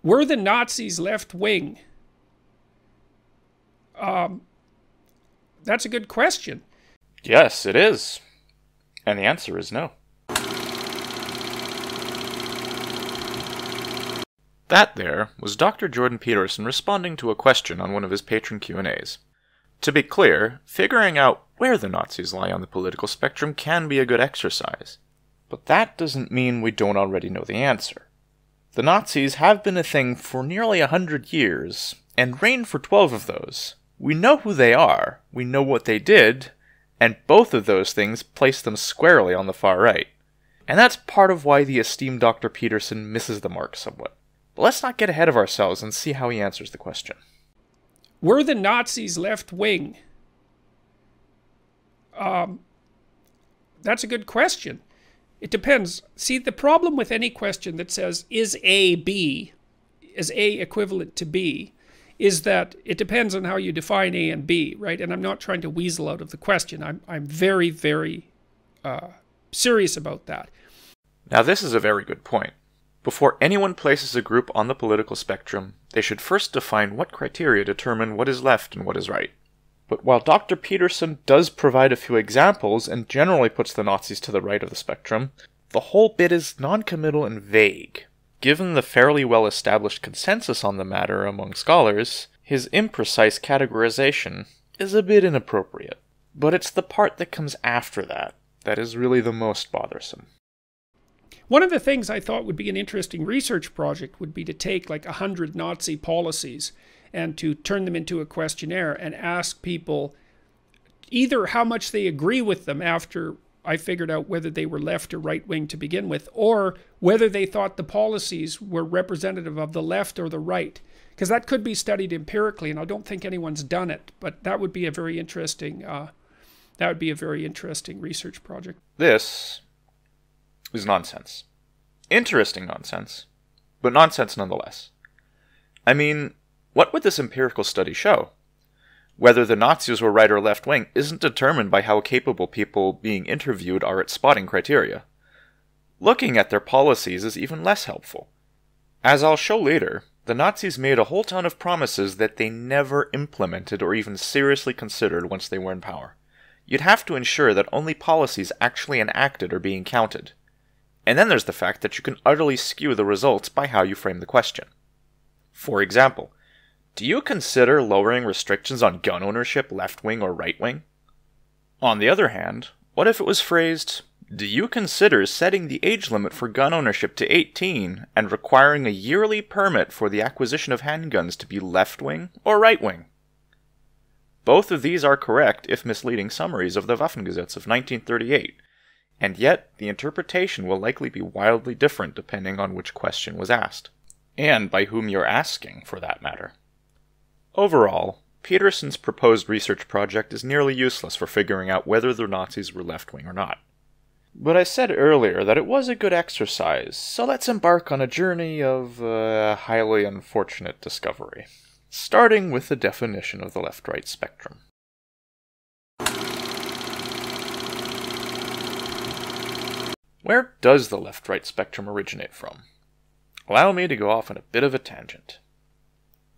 Were the Nazis left-wing? That's a good question. Yes, it is. And the answer is no. That there was Dr. Jordan Peterson responding to a question on one of his patron Q&As. To be clear, figuring out where the Nazis lie on the political spectrum can be a good exercise. But that doesn't mean we don't already know the answer. The Nazis have been a thing for nearly 100 years, and reigned for 12 of those. We know who they are, we know what they did, and both of those things place them squarely on the far right. And that's part of why the esteemed Dr. Peterson misses the mark somewhat. But let's not get ahead of ourselves and see how he answers the question. Were the Nazis left-wing? That's a good question. It depends. See, the problem with any question that says, is A B, is A equivalent to B, is that it depends on how you define A and B, right? And I'm not trying to weasel out of the question. I'm very, very serious about that. Now this is a very good point. Before anyone places a group on the political spectrum, they should first define what criteria determine what is left and what is right. But while Dr. Peterson does provide a few examples and generally puts the Nazis to the right of the spectrum, the whole bit is non-committal and vague. Given the fairly well-established consensus on the matter among scholars, his imprecise categorization is a bit inappropriate. But it's the part that comes after that that is really the most bothersome. One of the things I thought would be an interesting research project would be to take like 100 Nazi policies and to turn them into a questionnaire and ask people either how much they agree with them after I figured out whether they were left or right wing to begin with, or whether they thought the policies were representative of the left or the right. Because that could be studied empirically, and I don't think anyone's done it, but that would be a very interesting research project. This is nonsense. Interesting nonsense, but nonsense nonetheless. I mean, what would this empirical study show? Whether the Nazis were right or left wing isn't determined by how capable people being interviewed are at spotting criteria. Looking at their policies is even less helpful. As I'll show later, the Nazis made a whole ton of promises that they never implemented or even seriously considered once they were in power. You'd have to ensure that only policies actually enacted are being counted. And then there's the fact that you can utterly skew the results by how you frame the question. For example, do you consider lowering restrictions on gun ownership left-wing or right-wing? On the other hand, what if it was phrased, do you consider setting the age limit for gun ownership to 18 and requiring a yearly permit for the acquisition of handguns to be left-wing or right-wing? Both of these are correct if misleading summaries of the Waffengesetz of 1938, and yet the interpretation will likely be wildly different depending on which question was asked, and by whom you're asking, for that matter. Overall, Peterson's proposed research project is nearly useless for figuring out whether the Nazis were left-wing or not. But I said earlier that it was a good exercise, so let's embark on a journey of highly unfortunate discovery, starting with the definition of the left-right spectrum. Where does the left-right spectrum originate from? Allow me to go off on a bit of a tangent.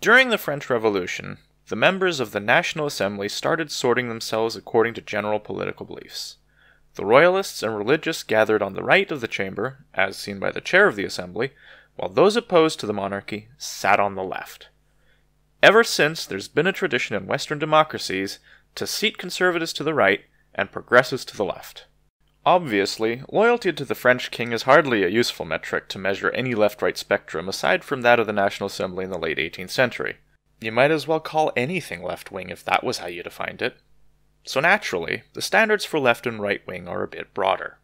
During the French Revolution, the members of the National Assembly started sorting themselves according to general political beliefs. The royalists and religious gathered on the right of the chamber, as seen by the chair of the assembly, while those opposed to the monarchy sat on the left. Ever since, there's been a tradition in Western democracies to seat conservatives to the right and progressives to the left. Obviously, loyalty to the French king is hardly a useful metric to measure any left-right spectrum aside from that of the National Assembly in the late 18th century. You might as well call anything left-wing if that was how you defined it. So naturally, the standards for left and right-wing are a bit broader.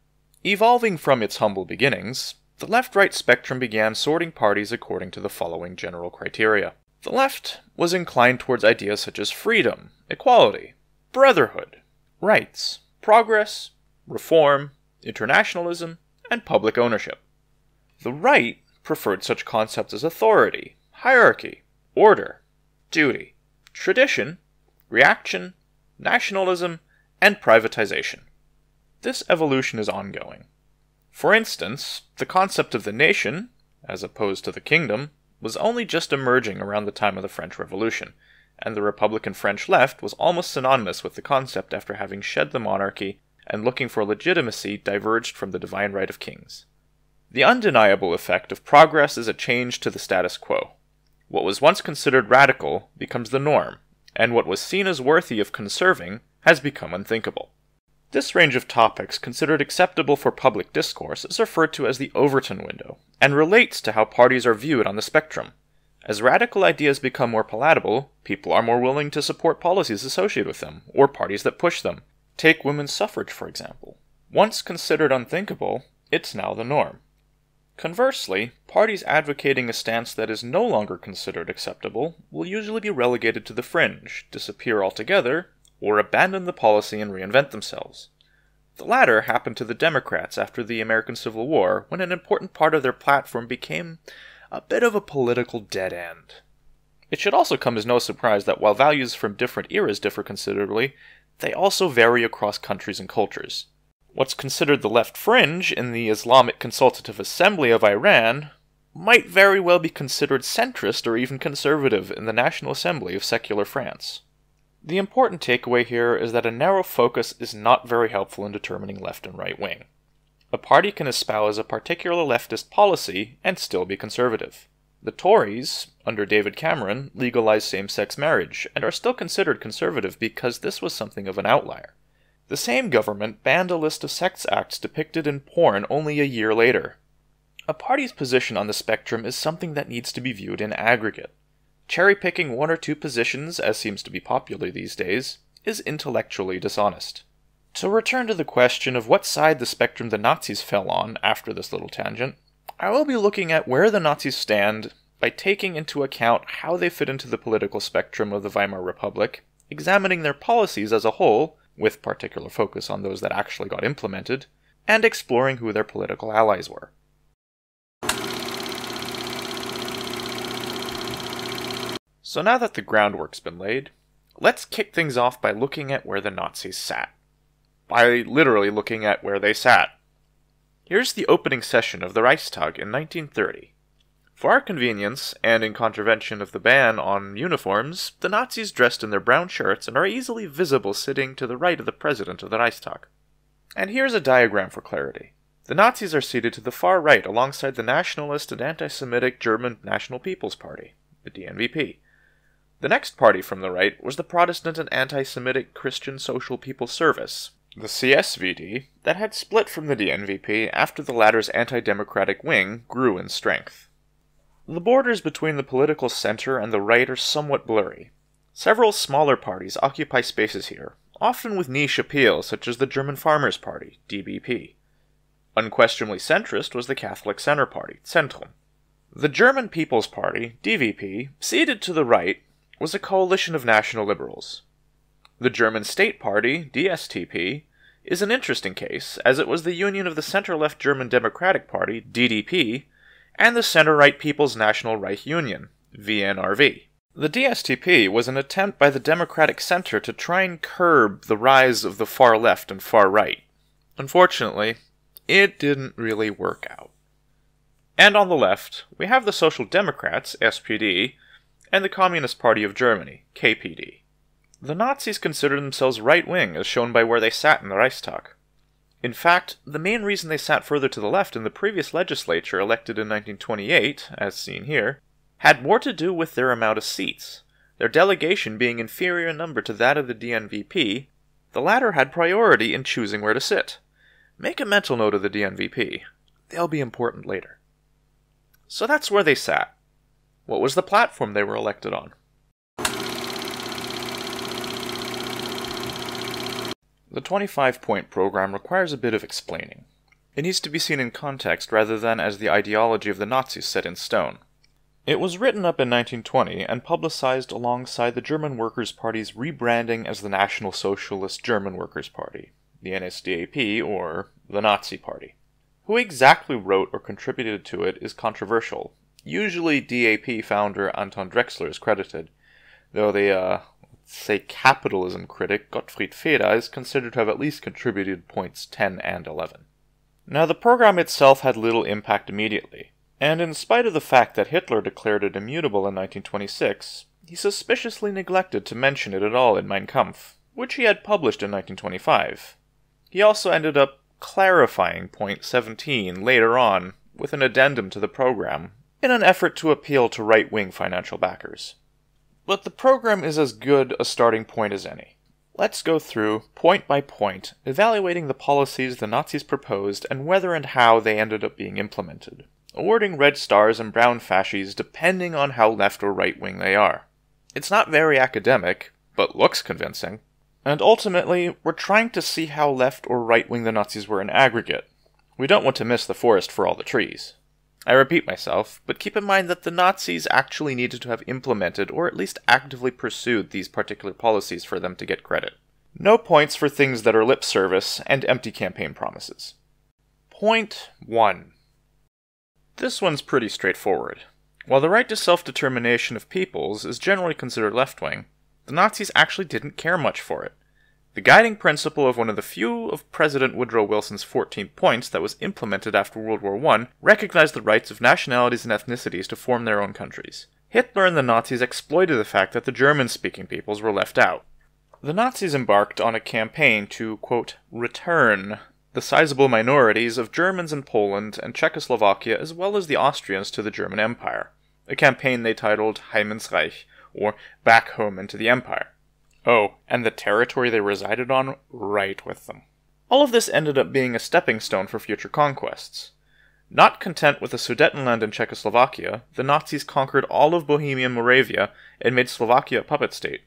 Evolving from its humble beginnings, the left-right spectrum began sorting parties according to the following general criteria. The left was inclined towards ideas such as freedom, equality, brotherhood, rights, progress, reform, internationalism, and public ownership. The right preferred such concepts as authority, hierarchy, order, duty, tradition, reaction, nationalism, and privatization. This evolution is ongoing. For instance, the concept of the nation, as opposed to the kingdom, was only just emerging around the time of the French Revolution, and the Republican French left was almost synonymous with the concept after having shed the monarchy and looking for legitimacy diverged from the divine right of kings. The undeniable effect of progress is a change to the status quo. What was once considered radical becomes the norm, and what was seen as worthy of conserving has become unthinkable. This range of topics considered acceptable for public discourse is referred to as the Overton window, and relates to how parties are viewed on the spectrum. As radical ideas become more palatable, people are more willing to support policies associated with them, or parties that push them. Take women's suffrage, for example. Once considered unthinkable, it's now the norm. Conversely, parties advocating a stance that is no longer considered acceptable will usually be relegated to the fringe, disappear altogether, or abandon the policy and reinvent themselves. The latter happened to the Democrats after the American Civil War, when an important part of their platform became a bit of a political dead end. It should also come as no surprise that while values from different eras differ considerably, they also vary across countries and cultures. What's considered the left fringe in the Islamic Consultative Assembly of Iran might very well be considered centrist or even conservative in the National Assembly of secular France. The important takeaway here is that a narrow focus is not very helpful in determining left and right wing. A party can espouse a particular leftist policy and still be conservative. The Tories, under David Cameron, legalized same-sex marriage, and are still considered conservative because this was something of an outlier. The same government banned a list of sex acts depicted in porn only a year later. A party's position on the spectrum is something that needs to be viewed in aggregate. Cherry-picking one or two positions, as seems to be popular these days, is intellectually dishonest. To return to the question of what side the spectrum the Nazis fell on after this little tangent, I will be looking at where the Nazis stand by taking into account how they fit into the political spectrum of the Weimar Republic, examining their policies as a whole, with particular focus on those that actually got implemented, and exploring who their political allies were. So now that the groundwork's been laid, let's kick things off by looking at where the Nazis sat. By literally looking at where they sat. Here's the opening session of the Reichstag in 1930. For our convenience, and in contravention of the ban on uniforms, the Nazis dressed in their brown shirts and are easily visible sitting to the right of the president of the Reichstag. And here's a diagram for clarity. The Nazis are seated to the far right alongside the nationalist and anti-Semitic German National People's Party, the DNVP. The next party from the right was the Protestant and anti-Semitic Christian Social People's Service, the CSVD, that had split from the DNVP after the latter's anti-democratic wing grew in strength. The borders between the political center and the right are somewhat blurry. Several smaller parties occupy spaces here, often with niche appeal such as the German Farmers' Party, DBP. Unquestionably centrist was the Catholic Center Party, Zentrum. The German People's Party, DVP, seated to the right, was a coalition of national liberals. The German State Party, DSTP, is an interesting case, as it was the union of the center-left German Democratic Party, DDP, and the center-right People's National Reich Union, VNRV. The DSTP was an attempt by the Democratic Center to try and curb the rise of the far left and far right. Unfortunately, it didn't really work out. And on the left, we have the Social Democrats, SPD, and the Communist Party of Germany, KPD. The Nazis considered themselves right-wing, as shown by where they sat in the Reichstag. In fact, the main reason they sat further to the left in the previous legislature elected in 1928, as seen here, had more to do with their amount of seats. Their delegation being inferior in number to that of the DNVP, the latter had priority in choosing where to sit. Make a mental note of the DNVP. They'll be important later. So that's where they sat. What was the platform they were elected on? The 25-point program requires a bit of explaining. It needs to be seen in context rather than as the ideology of the Nazis set in stone. It was written up in 1920 and publicized alongside the German Workers' Party's rebranding as the National-Socialist German Workers' Party, the NSDAP, or the Nazi Party. Who exactly wrote or contributed to it is controversial. Usually DAP founder Anton Drexler is credited, though the, say, capitalism critic Gottfried Feder is considered to have at least contributed points 10 and 11. Now, the program itself had little impact immediately. And in spite of the fact that Hitler declared it immutable in 1926, he suspiciously neglected to mention it at all in Mein Kampf, which he had published in 1925. He also ended up clarifying point 17 later on with an addendum to the program, in an effort to appeal to right-wing financial backers. But the program is as good a starting point as any. Let's go through, point by point, evaluating the policies the Nazis proposed and whether and how they ended up being implemented, awarding red stars and brown fasces depending on how left or right-wing they are. It's not very academic, but looks convincing. And ultimately, we're trying to see how left or right-wing the Nazis were in aggregate. We don't want to miss the forest for all the trees. I repeat myself, but keep in mind that the Nazis actually needed to have implemented or at least actively pursued these particular policies for them to get credit. No points for things that are lip service and empty campaign promises. Point 1. This one's pretty straightforward. While the right to self-determination of peoples is generally considered left-wing, the Nazis actually didn't care much for it. The guiding principle of one of the few of President Woodrow Wilson's 14 points that was implemented after World War I recognized the rights of nationalities and ethnicities to form their own countries. Hitler and the Nazis exploited the fact that the German-speaking peoples were left out. The Nazis embarked on a campaign to, quote, return the sizable minorities of Germans in Poland and Czechoslovakia as well as the Austrians to the German Empire, a campaign they titled Heim ins Reich, or Back Home into the Empire. Oh, and the territory they resided on right with them. All of this ended up being a stepping stone for future conquests. Not content with the Sudetenland and Czechoslovakia, the Nazis conquered all of Bohemian Moravia and made Slovakia a puppet state.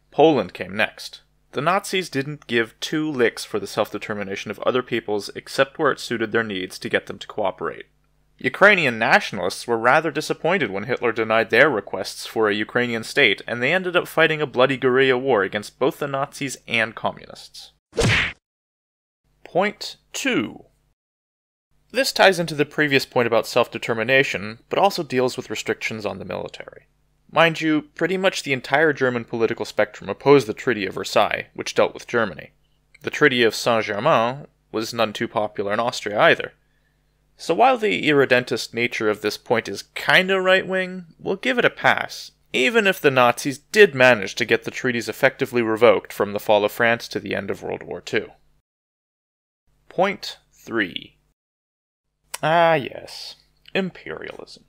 Poland came next. The Nazis didn't give two licks for the self-determination of other peoples except where it suited their needs to get them to cooperate. Ukrainian nationalists were rather disappointed when Hitler denied their requests for a Ukrainian state, and they ended up fighting a bloody guerrilla war against both the Nazis and communists. Point 2. This ties into the previous point about self-determination, but also deals with restrictions on the military. Mind you, pretty much the entire German political spectrum opposed the Treaty of Versailles, which dealt with Germany. The Treaty of Saint-Germain was none too popular in Austria either. So while the irredentist nature of this point is kinda right-wing, we'll give it a pass, even if the Nazis did manage to get the treaties effectively revoked from the fall of France to the end of World War II. Point 3. Ah yes, imperialism.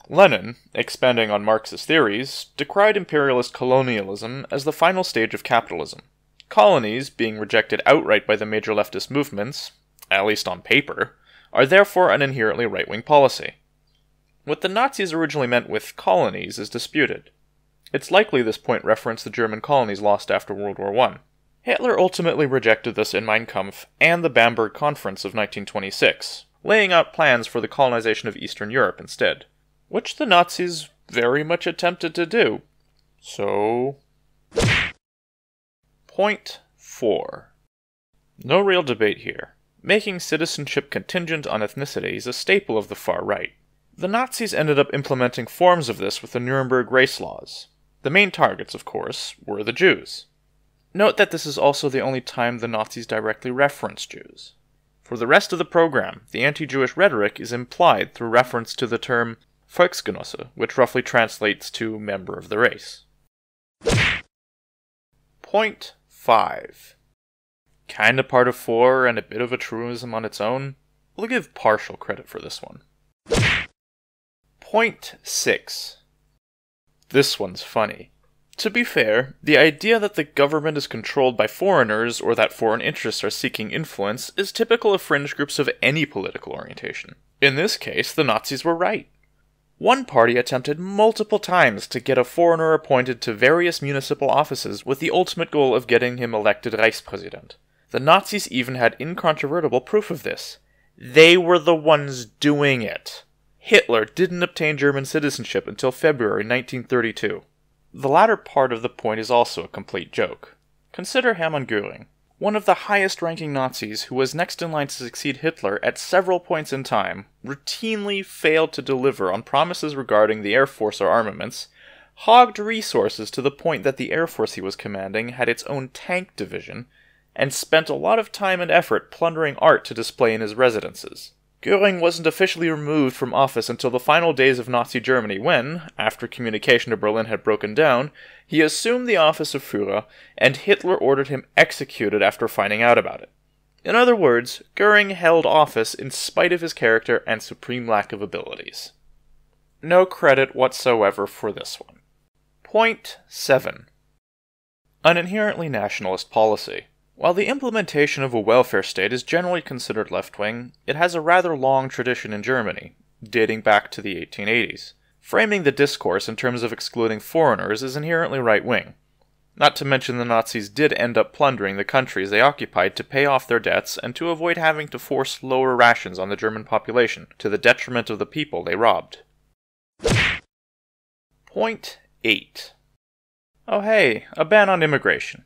Lenin, expanding on Marx's theories, decried imperialist colonialism as the final stage of capitalism. Colonies, being rejected outright by the major leftist movements, at least on paper, are therefore an inherently right-wing policy. What the Nazis originally meant with colonies is disputed. It's likely this point referenced the German colonies lost after World War I. Hitler ultimately rejected this in Mein Kampf and the Bamberg Conference of 1926, laying out plans for the colonization of Eastern Europe instead, which the Nazis very much attempted to do. So... Point 4. No real debate here. Making citizenship contingent on ethnicity is a staple of the far right. The Nazis ended up implementing forms of this with the Nuremberg race laws. The main targets, of course, were the Jews. Note that this is also the only time the Nazis directly reference Jews. For the rest of the program, the anti-Jewish rhetoric is implied through reference to the term Volksgenosse, which roughly translates to member of the race. Point 5. Kinda part of 4 and a bit of a truism on its own. We'll give partial credit for this one. Point 6. This one's funny. To be fair, the idea that the government is controlled by foreigners or that foreign interests are seeking influence is typical of fringe groups of any political orientation. In this case, the Nazis were right. One party attempted multiple times to get a foreigner appointed to various municipal offices with the ultimate goal of getting him elected Reichspräsident. The Nazis even had incontrovertible proof of this. They were the ones doing it. Hitler didn't obtain German citizenship until February 1932. The latter part of the point is also a complete joke. Consider Hermann Göring, one of the highest-ranking Nazis who was next in line to succeed Hitler at several points in time, routinely failed to deliver on promises regarding the Air Force or armaments, hogged resources to the point that the Air Force he was commanding had its own tank division, and spent a lot of time and effort plundering art to display in his residences. Göring wasn't officially removed from office until the final days of Nazi Germany when, after communication to Berlin had broken down, he assumed the office of Führer, and Hitler ordered him executed after finding out about it. In other words, Göring held office in spite of his character and supreme lack of abilities. No credit whatsoever for this one. Point 7. An inherently nationalist policy. While the implementation of a welfare state is generally considered left-wing, it has a rather long tradition in Germany, dating back to the 1880s. Framing the discourse in terms of excluding foreigners is inherently right-wing. Not to mention the Nazis did end up plundering the countries they occupied to pay off their debts and to avoid having to force lower rations on the German population, to the detriment of the people they robbed. Point 8. Oh hey, a ban on immigration.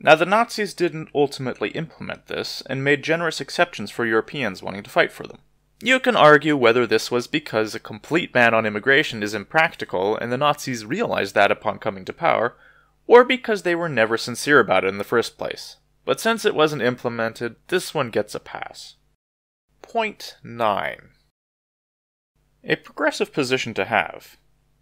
Now the Nazis didn't ultimately implement this, and made generous exceptions for Europeans wanting to fight for them. You can argue whether this was because a complete ban on immigration is impractical and the Nazis realized that upon coming to power, or because they were never sincere about it in the first place. But since it wasn't implemented, this one gets a pass. Point 9. A progressive position to have.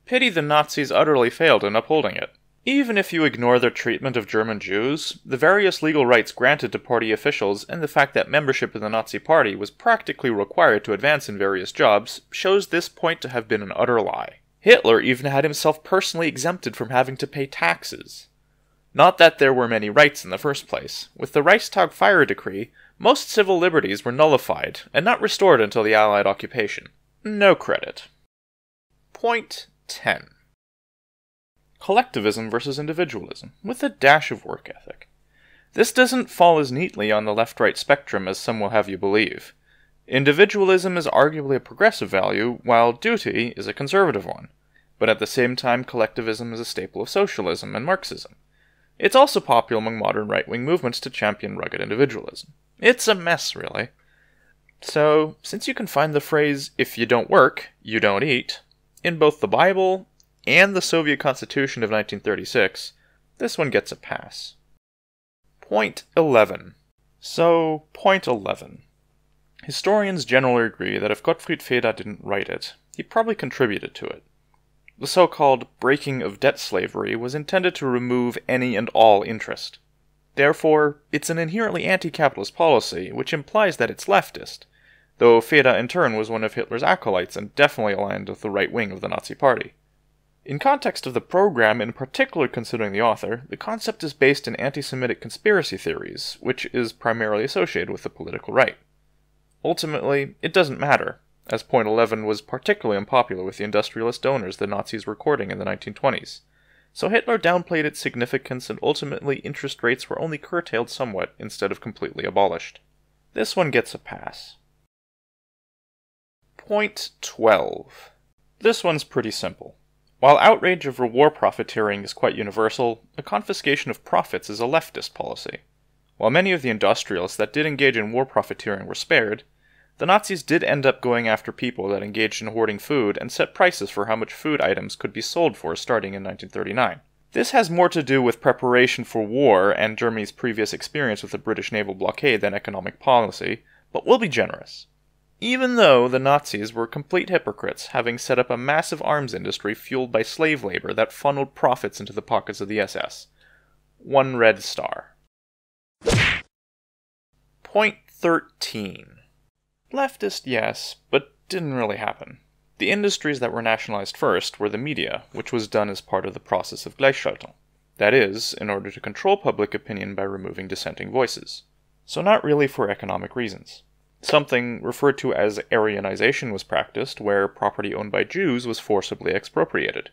Pity the Nazis utterly failed in upholding it. Even if you ignore their treatment of German Jews, the various legal rights granted to party officials and the fact that membership in the Nazi Party was practically required to advance in various jobs shows this point to have been an utter lie. Hitler even had himself personally exempted from having to pay taxes. Not that there were many rights in the first place. With the Reichstag fire decree, most civil liberties were nullified and not restored until the Allied occupation. No credit. Point 10. Collectivism versus individualism, with a dash of work ethic. This doesn't fall as neatly on the left-right spectrum as some will have you believe. Individualism is arguably a progressive value, while duty is a conservative one. But at the same time, collectivism is a staple of socialism and Marxism. It's also popular among modern right-wing movements to champion rugged individualism. It's a mess, really. So, since you can find the phrase, "if you don't work, you don't eat," in both the Bible and the Soviet Constitution of 1936, this one gets a pass. Point 11. So, point 11. Historians generally agree that if Gottfried Feder didn't write it, he probably contributed to it. The so-called breaking of debt slavery was intended to remove any and all interest. Therefore, it's an inherently anti-capitalist policy, which implies that it's leftist, though Feder in turn was one of Hitler's acolytes and definitely aligned with the right wing of the Nazi Party. In context of the program, in particular considering the author, the concept is based in anti-Semitic conspiracy theories, which is primarily associated with the political right. Ultimately, it doesn't matter, as point 11 was particularly unpopular with the industrialist donors the Nazis were courting in the 1920s. So Hitler downplayed its significance and ultimately interest rates were only curtailed somewhat instead of completely abolished. This one gets a pass. Point 12. This one's pretty simple. While outrage over war profiteering is quite universal, the confiscation of profits is a leftist policy. While many of the industrialists that did engage in war profiteering were spared, the Nazis did end up going after people that engaged in hoarding food and set prices for how much food items could be sold for starting in 1939. This has more to do with preparation for war and Germany's previous experience with the British naval blockade than economic policy, but we'll be generous. Even though the Nazis were complete hypocrites, having set up a massive arms industry fueled by slave labor that funneled profits into the pockets of the SS. 1 red star. Point 13. Leftist, yes, but didn't really happen. The industries that were nationalized first were the media, which was done as part of the process of Gleichschaltung. That is, in order to control public opinion by removing dissenting voices. So not really for economic reasons. Something referred to as Aryanization was practiced, where property owned by Jews was forcibly expropriated.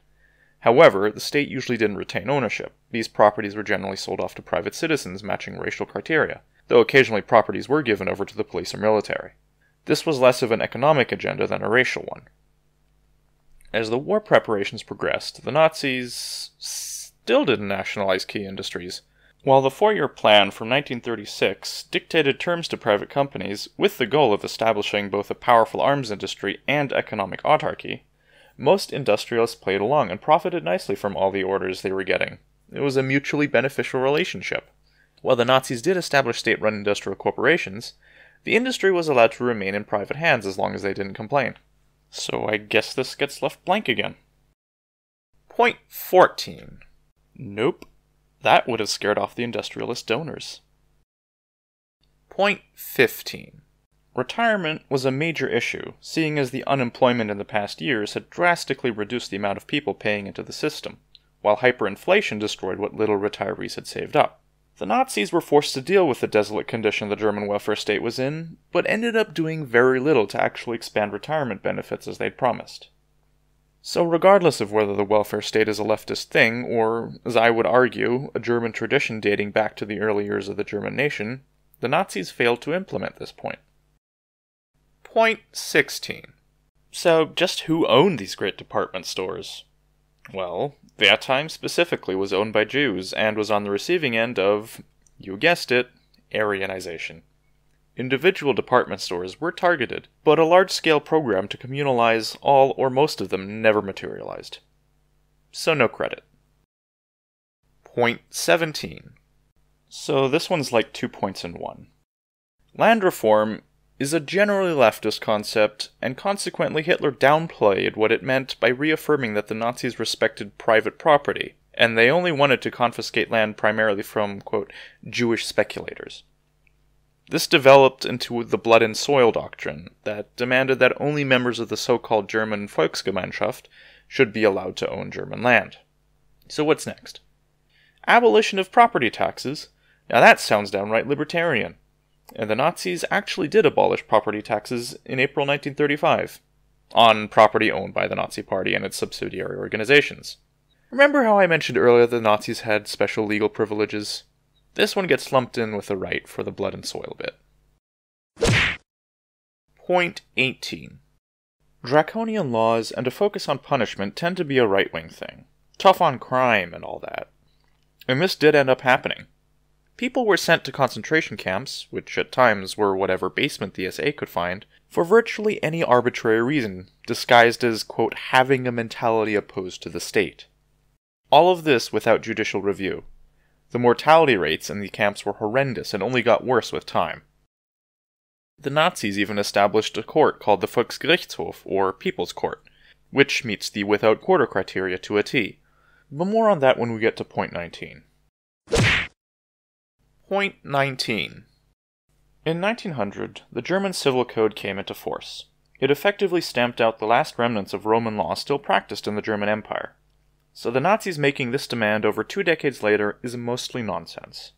However, the state usually didn't retain ownership. These properties were generally sold off to private citizens matching racial criteria, though occasionally properties were given over to the police or military. This was less of an economic agenda than a racial one. As the war preparations progressed, the Nazis still didn't nationalize key industries. While the 4-year plan from 1936 dictated terms to private companies with the goal of establishing both a powerful arms industry and economic autarky, most industrialists played along and profited nicely from all the orders they were getting. It was a mutually beneficial relationship. While the Nazis did establish state-run industrial corporations, the industry was allowed to remain in private hands as long as they didn't complain. So I guess this gets left blank again. Point 14. Nope. That would have scared off the industrialist donors. Point 15. Retirement was a major issue, seeing as the unemployment in the past years had drastically reduced the amount of people paying into the system, while hyperinflation destroyed what little retirees had saved up. The Nazis were forced to deal with the desolate condition the German welfare state was in, but ended up doing very little to actually expand retirement benefits as they'd promised. So regardless of whether the welfare state is a leftist thing, or, as I would argue, a German tradition dating back to the early years of the German nation, the Nazis failed to implement this point. Point 16. So, just who owned these great department stores? Well, VIII specifically was owned by Jews, and was on the receiving end of, you guessed it, Aryanization. Individual department stores were targeted, but a large-scale program to communalize all or most of them never materialized. So no credit. Point 17. So this one's like 2 points in one. Land reform is a generally leftist concept, and consequently Hitler downplayed what it meant by reaffirming that the Nazis respected private property, and they only wanted to confiscate land primarily from, quote, Jewish speculators. This developed into the blood and soil doctrine that demanded that only members of the so-called German Volksgemeinschaft should be allowed to own German land. So what's next? Abolition of property taxes? Now that sounds downright libertarian. And the Nazis actually did abolish property taxes in April 1935, on property owned by the Nazi Party and its subsidiary organizations. Remember how I mentioned earlier the Nazis had special legal privileges? This one gets lumped in with the right for the blood and soil bit. Point 18. Draconian laws and a focus on punishment tend to be a right-wing thing. Tough on crime and all that. And this did end up happening. People were sent to concentration camps, which at times were whatever basement the SA could find, for virtually any arbitrary reason, disguised as, quote, having a mentality opposed to the state. All of this without judicial review. The mortality rates in the camps were horrendous and only got worse with time. The Nazis even established a court called the Volksgerichtshof, or People's Court, which meets the without quarter criteria to a T. But more on that when we get to point 19. Point 19. In 1900, the German Civil Code came into force. It effectively stamped out the last remnants of Roman law still practiced in the German Empire. So the Nazis making this demand over 2 decades later is mostly nonsense.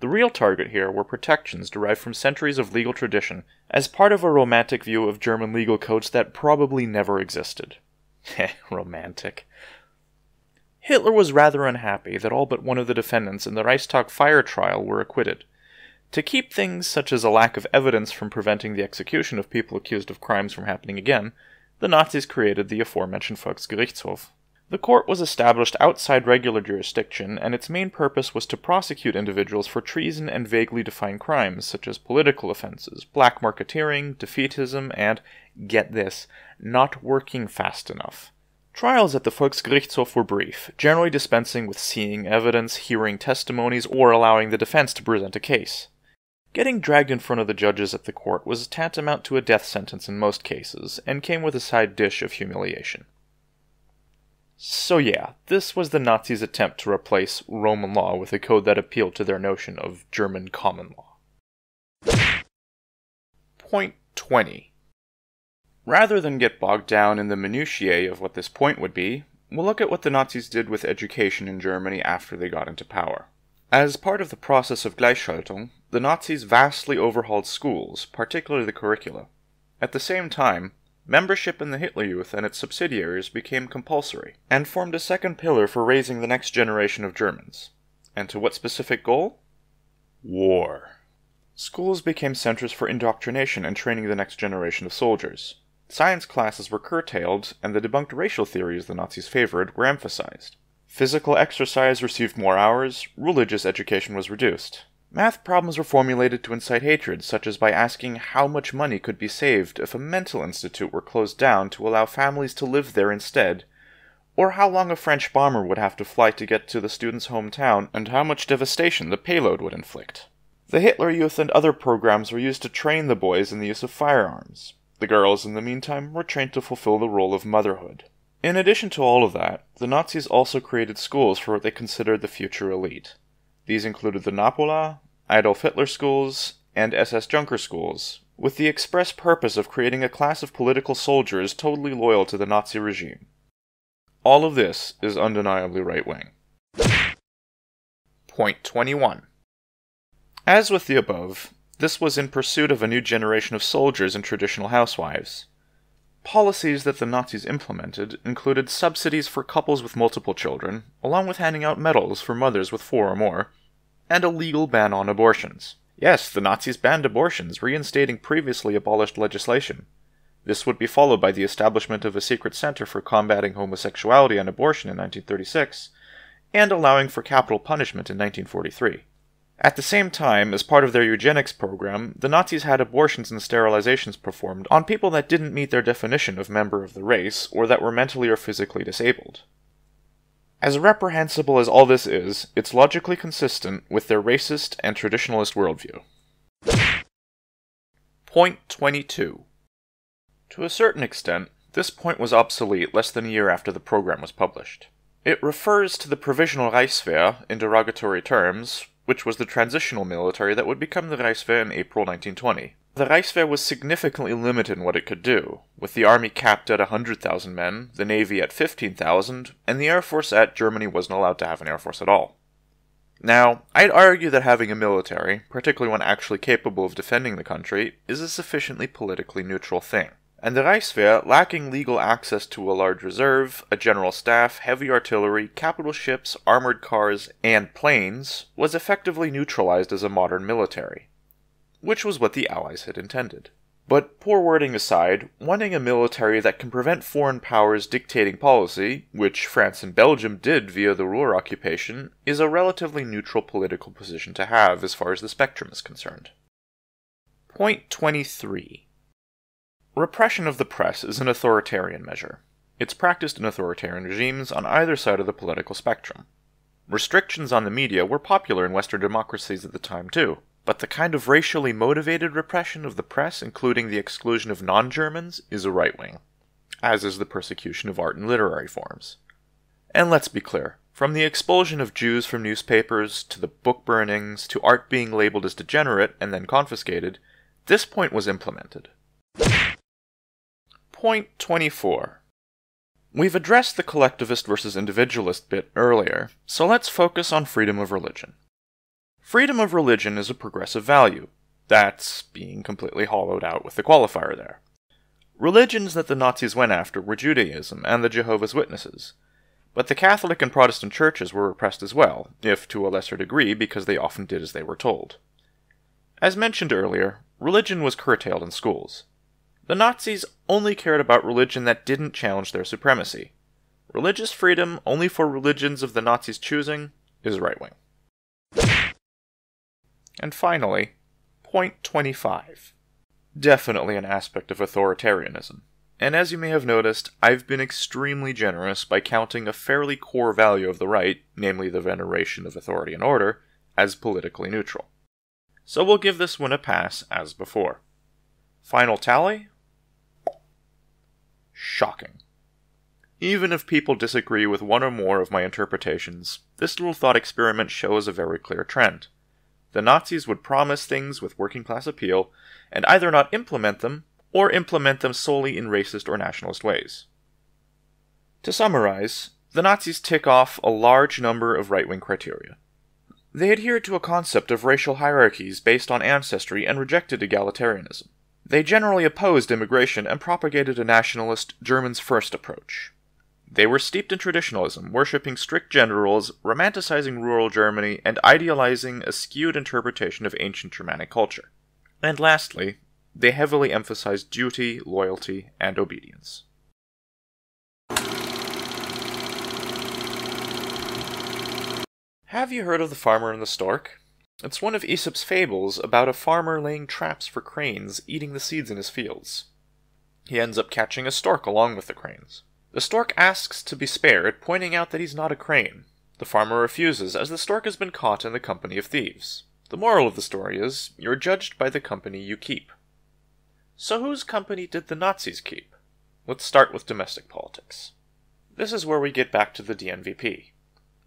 The real target here were protections derived from centuries of legal tradition as part of a romantic view of German legal codes that probably never existed. Heh, romantic. Hitler was rather unhappy that all but one of the defendants in the Reichstag fire trial were acquitted. To keep things such as a lack of evidence from preventing the execution of people accused of crimes from happening again, the Nazis created the aforementioned Volksgerichtshof. The court was established outside regular jurisdiction, and its main purpose was to prosecute individuals for treason and vaguely defined crimes, such as political offenses, black marketeering, defeatism, and, get this, not working fast enough. Trials at the Volksgerichtshof were brief, generally dispensing with seeing evidence, hearing testimonies, or allowing the defense to present a case. Getting dragged in front of the judges at the court was tantamount to a death sentence in most cases, and came with a side dish of humiliation. So yeah, this was the Nazis' attempt to replace Roman law with a code that appealed to their notion of German common law. Point 20. Rather than get bogged down in the minutiae of what this point would be, we'll look at what the Nazis did with education in Germany after they got into power. As part of the process of Gleichschaltung, the Nazis vastly overhauled schools, particularly the curricula. At the same time, membership in the Hitler Youth and its subsidiaries became compulsory, and formed a second pillar for raising the next generation of Germans. And to what specific goal? War. Schools became centers for indoctrination and training the next generation of soldiers. Science classes were curtailed, and the debunked racial theories the Nazis favored were emphasized. Physical exercise received more hours, religious education was reduced. Math problems were formulated to incite hatred, such as by asking how much money could be saved if a mental institute were closed down to allow families to live there instead, or how long a French bomber would have to fly to get to the student's hometown, and how much devastation the payload would inflict. The Hitler Youth and other programs were used to train the boys in the use of firearms. The girls, in the meantime, were trained to fulfill the role of motherhood. In addition to all of that, the Nazis also created schools for what they considered the future elite. These included the Napola, Adolf Hitler schools, and SS Junker schools, with the express purpose of creating a class of political soldiers totally loyal to the Nazi regime. All of this is undeniably right-wing. Point 21. As with the above, this was in pursuit of a new generation of soldiers and traditional housewives. Policies that the Nazis implemented included subsidies for couples with multiple children, along with handing out medals for mothers with 4 or more, and a legal ban on abortions. Yes, the Nazis banned abortions, reinstating previously abolished legislation. This would be followed by the establishment of a secret center for combating homosexuality and abortion in 1936, and allowing for capital punishment in 1943. At the same time, as part of their eugenics program, the Nazis had abortions and sterilizations performed on people that didn't meet their definition of member of the race, or that were mentally or physically disabled. As reprehensible as all this is, it's logically consistent with their racist and traditionalist worldview. Point 22. To a certain extent, this point was obsolete less than a year after the program was published. It refers to the Provisional Reichswehr in derogatory terms, which was the transitional military that would become the Reichswehr in April 1920. The Reichswehr was significantly limited in what it could do, with the army capped at 100,000 men, the navy at 15,000, and the air force at Germany wasn't allowed to have an air force at all. Now, I'd argue that having a military, particularly one actually capable of defending the country, is a sufficiently politically neutral thing. And the Reichswehr, lacking legal access to a large reserve, a general staff, heavy artillery, capital ships, armored cars, and planes, was effectively neutralized as a modern military, which was what the Allies had intended. But poor wording aside, wanting a military that can prevent foreign powers dictating policy, which France and Belgium did via the Ruhr occupation, is a relatively neutral political position to have as far as the spectrum is concerned. Point 23. Repression of the press is an authoritarian measure. It's practiced in authoritarian regimes on either side of the political spectrum. Restrictions on the media were popular in Western democracies at the time too, but the kind of racially motivated repression of the press, including the exclusion of non-Germans, is a right-wing, as is the persecution of art and literary forms. And let's be clear, from the expulsion of Jews from newspapers, to the book burnings, to art being labeled as degenerate and then confiscated, this point was implemented. Point 24. We've addressed the collectivist versus individualist bit earlier, so let's focus on freedom of religion. Freedom of religion is a progressive value. That's being completely hollowed out with the qualifier there. Religions that the Nazis went after were Judaism and the Jehovah's Witnesses, but the Catholic and Protestant churches were repressed as well, if to a lesser degree because they often did as they were told. As mentioned earlier, religion was curtailed in schools. The Nazis only cared about religion that didn't challenge their supremacy. Religious freedom only for religions of the Nazis' choosing is right-wing. And finally, point 25. Definitely an aspect of authoritarianism. And as you may have noticed, I've been extremely generous by counting a fairly core value of the right, namely the veneration of authority and order, as politically neutral. So we'll give this one a pass as before. Final tally? Shocking. Even if people disagree with one or more of my interpretations, this little thought experiment shows a very clear trend. The Nazis would promise things with working class appeal, and either not implement them, or implement them solely in racist or nationalist ways. To summarize, the Nazis tick off a large number of right-wing criteria. They adhered to a concept of racial hierarchies based on ancestry and rejected egalitarianism. They generally opposed immigration and propagated a nationalist, Germans first approach. They were steeped in traditionalism, worshipping strict gender roles, romanticizing rural Germany, and idealizing a skewed interpretation of ancient Germanic culture. And lastly, they heavily emphasized duty, loyalty, and obedience. Have you heard of the farmer and the stork? It's one of Aesop's fables about a farmer laying traps for cranes eating the seeds in his fields. He ends up catching a stork along with the cranes. The stork asks to be spared, pointing out that he's not a crane. The farmer refuses, as the stork has been caught in the company of thieves. The moral of the story is, you're judged by the company you keep. So whose company did the Nazis keep? Let's start with domestic politics. This is where we get back to the DNVP.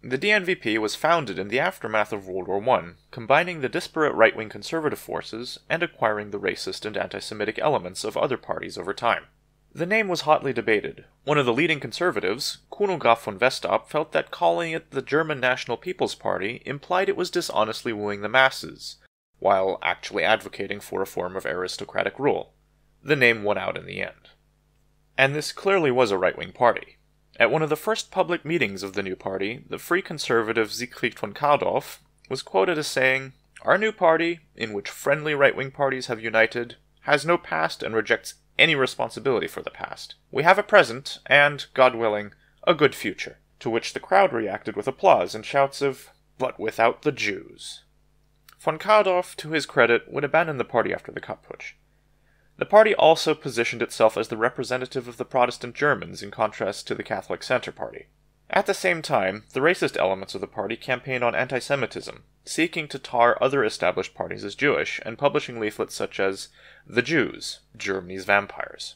The DNVP was founded in the aftermath of World War I, combining the disparate right-wing conservative forces and acquiring the racist and anti-Semitic elements of other parties over time. The name was hotly debated. One of the leading conservatives, Kuno Graf von Westop, felt that calling it the German National People's Party implied it was dishonestly wooing the masses, while actually advocating for a form of aristocratic rule. The name won out in the end. And this clearly was a right-wing party. At one of the first public meetings of the new party, the free conservative Siegfried von Kardorff was quoted as saying, "Our new party, in which friendly right-wing parties have united, has no past and rejects any responsibility for the past. We have a present, and, God willing, a good future," to which the crowd reacted with applause and shouts of, "But without the Jews." Von Kardorff, to his credit, would abandon the party after the Kapp-Putsch. The party also positioned itself as the representative of the Protestant Germans in contrast to the Catholic Centre Party. At the same time, the racist elements of the party campaigned on anti-Semitism, seeking to tar other established parties as Jewish, and publishing leaflets such as "The Jews, Germany's Vampires."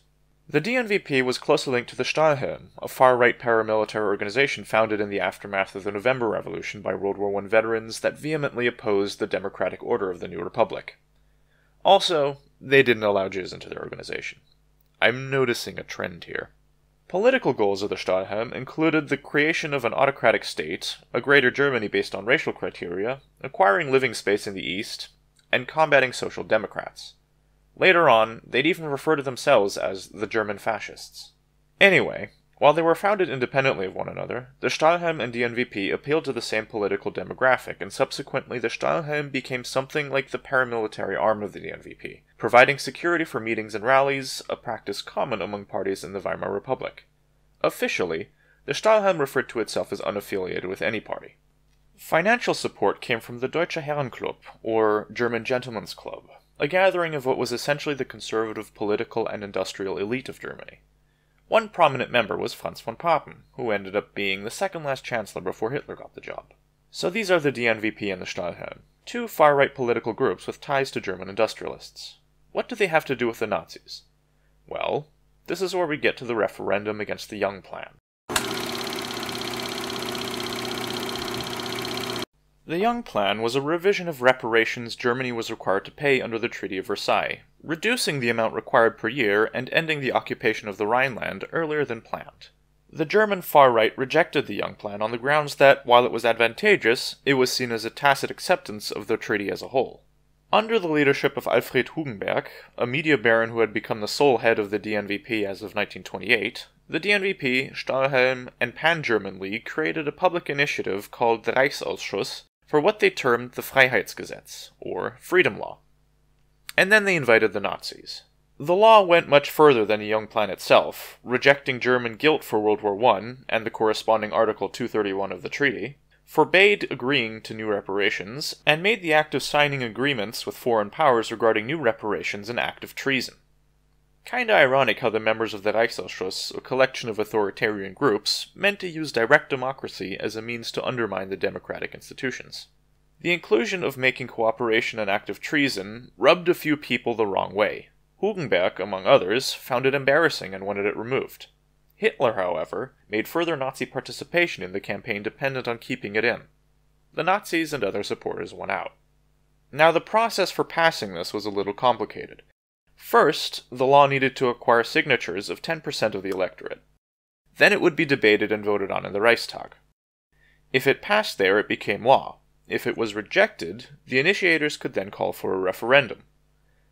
The DNVP was closely linked to the Stahlhelm, a far-right paramilitary organization founded in the aftermath of the November Revolution by World War I veterans that vehemently opposed the democratic order of the new republic. Also, they didn't allow Jews into their organization. I'm noticing a trend here. Political goals of the Stahlhelm included the creation of an autocratic state, a greater Germany based on racial criteria, acquiring living space in the East, and combating social democrats. Later on, they'd even refer to themselves as the German fascists. Anyway, while they were founded independently of one another, the Stahlhelm and DNVP appealed to the same political demographic, and subsequently the Stahlhelm became something like the paramilitary arm of the DNVP, providing security for meetings and rallies, a practice common among parties in the Weimar Republic. Officially, the Stahlhelm referred to itself as unaffiliated with any party. Financial support came from the Deutsche Herrenklub, or German Gentlemen's Club, a gathering of what was essentially the conservative political and industrial elite of Germany. One prominent member was Franz von Papen, who ended up being the second-last chancellor before Hitler got the job. So these are the DNVP and the Stahlhelm, two far-right political groups with ties to German industrialists. What do they have to do with the Nazis? Well, this is where we get to the referendum against the Young Plan. The Young Plan was a revision of reparations Germany was required to pay under the Treaty of Versailles, reducing the amount required per year and ending the occupation of the Rhineland earlier than planned. The German far right rejected the Young Plan on the grounds that, while it was advantageous, it was seen as a tacit acceptance of the treaty as a whole. Under the leadership of Alfred Hugenberg, a media baron who had become the sole head of the DNVP as of 1928, the DNVP, Stahlhelm, and Pan-German League created a public initiative called the Reichsausschuss for what they termed the Freiheitsgesetz, or Freedom Law. And then they invited the Nazis. The law went much further than the Young Plan itself, rejecting German guilt for World War I and the corresponding Article 231 of the treaty, forbade agreeing to new reparations, and made the act of signing agreements with foreign powers regarding new reparations an act of treason. Kinda ironic how the members of the Reichsausschuss, a collection of authoritarian groups, meant to use direct democracy as a means to undermine the democratic institutions. The inclusion of making cooperation an act of treason rubbed a few people the wrong way. Hugenberg, among others, found it embarrassing and wanted it removed. Hitler, however, made further Nazi participation in the campaign dependent on keeping it in. The Nazis and other supporters won out. Now, the process for passing this was a little complicated. First, the law needed to acquire signatures of 10% of the electorate. Then it would be debated and voted on in the Reichstag. If it passed there, it became law. If it was rejected, the initiators could then call for a referendum.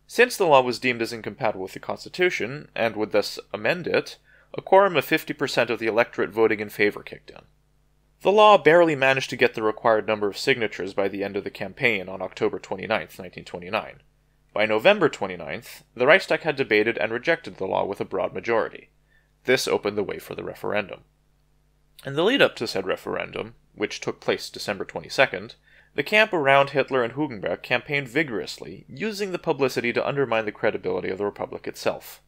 Since the law was deemed as incompatible with the Constitution, and would thus amend it, a quorum of 50% of the electorate voting in favor kicked in. The law barely managed to get the required number of signatures by the end of the campaign on October 29, 1929. By November 29th, the Reichstag had debated and rejected the law with a broad majority. This opened the way for the referendum. In the lead-up to said referendum, which took place December 22nd, the camp around Hitler and Hugenberg campaigned vigorously, using the publicity to undermine the credibility of the Republic itself.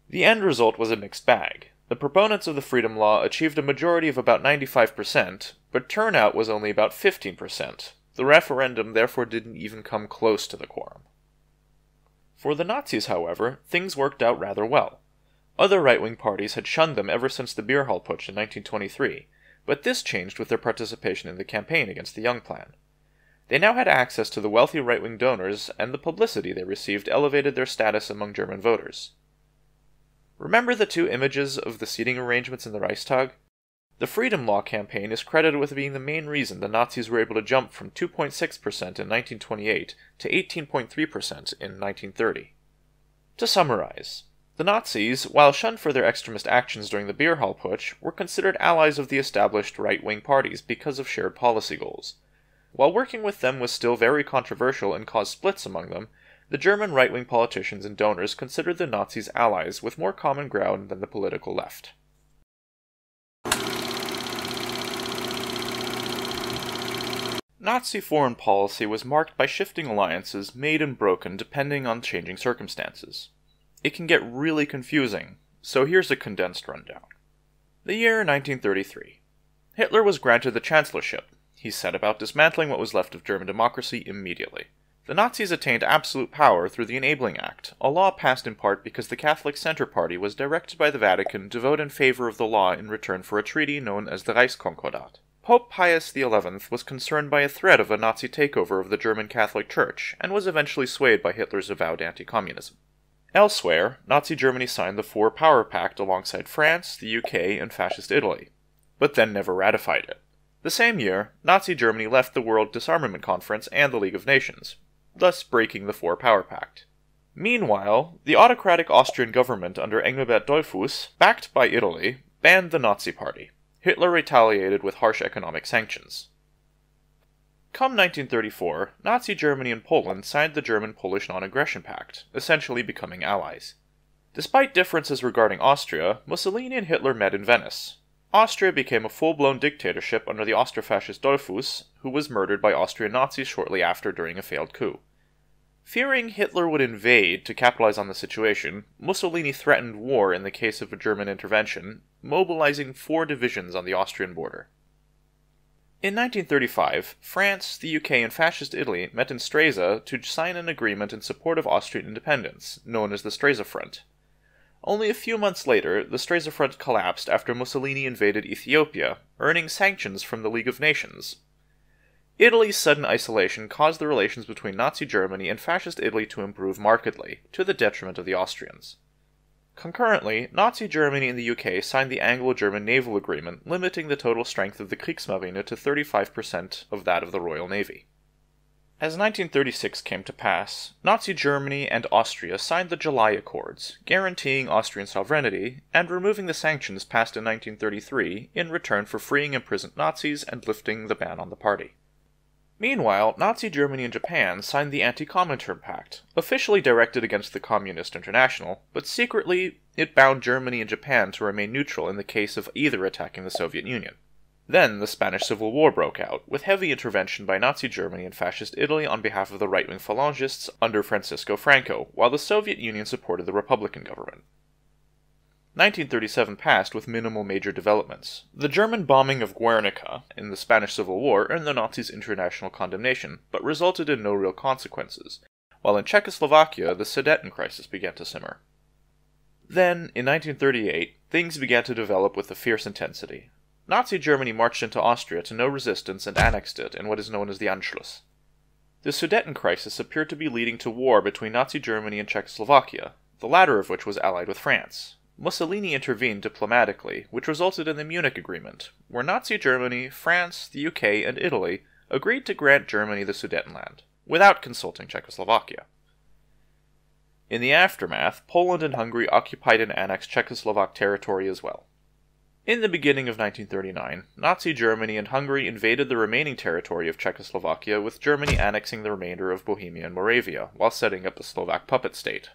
The end result was a mixed bag. The proponents of the Freedom Law achieved a majority of about 95%, but turnout was only about 15%, The referendum therefore didn't even come close to the quorum. For the Nazis, however, things worked out rather well. Other right-wing parties had shunned them ever since the Beer Hall Putsch in 1923, but this changed with their participation in the campaign against the Young Plan. They now had access to the wealthy right-wing donors, and the publicity they received elevated their status among German voters. Remember the two images of the seating arrangements in the Reichstag? The Freedom Law campaign is credited with being the main reason the Nazis were able to jump from 2.6% in 1928 to 18.3% in 1930. To summarize, the Nazis, while shunned for their extremist actions during the Beer Hall Putsch, were considered allies of the established right-wing parties because of shared policy goals. While working with them was still very controversial and caused splits among them, the German right-wing politicians and donors considered the Nazis allies with more common ground than the political left. Nazi foreign policy was marked by shifting alliances made and broken depending on changing circumstances. It can get really confusing, so here's a condensed rundown. The year 1933. Hitler was granted the chancellorship. He set about dismantling what was left of German democracy immediately. The Nazis attained absolute power through the Enabling Act, a law passed in part because the Catholic Centre Party was directed by the Vatican to vote in favor of the law in return for a treaty known as the Reichskonkordat. Pope Pius XI was concerned by a threat of a Nazi takeover of the German Catholic Church, and was eventually swayed by Hitler's avowed anti-communism. Elsewhere, Nazi Germany signed the Four Power Pact alongside France, the UK, and Fascist Italy, but then never ratified it. The same year, Nazi Germany left the World Disarmament Conference and the League of Nations, thus breaking the Four Power Pact. Meanwhile, the autocratic Austrian government under Engelbert Dollfuss, backed by Italy, banned the Nazi Party. Hitler retaliated with harsh economic sanctions. Come 1934, Nazi Germany and Poland signed the German-Polish Non-Aggression Pact, essentially becoming allies. Despite differences regarding Austria, Mussolini and Hitler met in Venice. Austria became a full-blown dictatorship under the Austro-fascist Dollfuss, who was murdered by Austrian Nazis shortly after during a failed coup. Fearing Hitler would invade to capitalize on the situation, Mussolini threatened war in the case of a German intervention, mobilizing 4 divisions on the Austrian border. In 1935, France, the UK, and Fascist Italy met in Stresa to sign an agreement in support of Austrian independence, known as the Stresa Front. Only a few months later, the Stresa Front collapsed after Mussolini invaded Ethiopia, earning sanctions from the League of Nations. Italy's sudden isolation caused the relations between Nazi Germany and Fascist Italy to improve markedly, to the detriment of the Austrians. Concurrently, Nazi Germany and the UK signed the Anglo-German Naval Agreement, limiting the total strength of the Kriegsmarine to 35% of that of the Royal Navy. As 1936 came to pass, Nazi Germany and Austria signed the July Accords, guaranteeing Austrian sovereignty and removing the sanctions passed in 1933 in return for freeing imprisoned Nazis and lifting the ban on the party. Meanwhile, Nazi Germany and Japan signed the Anti-Comintern Pact, officially directed against the Communist International, but secretly it bound Germany and Japan to remain neutral in the case of either attacking the Soviet Union. Then the Spanish Civil War broke out, with heavy intervention by Nazi Germany and Fascist Italy on behalf of the right-wing Phalangists under Francisco Franco, while the Soviet Union supported the Republican government. 1937 passed with minimal major developments. The German bombing of Guernica in the Spanish Civil War earned the Nazis international condemnation, but resulted in no real consequences, while in Czechoslovakia the Sudeten crisis began to simmer. Then, in 1938, things began to develop with a fierce intensity. Nazi Germany marched into Austria to no resistance and annexed it in what is known as the Anschluss. The Sudeten crisis appeared to be leading to war between Nazi Germany and Czechoslovakia, the latter of which was allied with France. Mussolini intervened diplomatically, which resulted in the Munich Agreement, where Nazi Germany, France, the UK, and Italy agreed to grant Germany the Sudetenland, without consulting Czechoslovakia. In the aftermath, Poland and Hungary occupied and annexed Czechoslovak territory as well. In the beginning of 1939, Nazi Germany and Hungary invaded the remaining territory of Czechoslovakia, with Germany annexing the remainder of Bohemia and Moravia, while setting up the Slovak puppet state.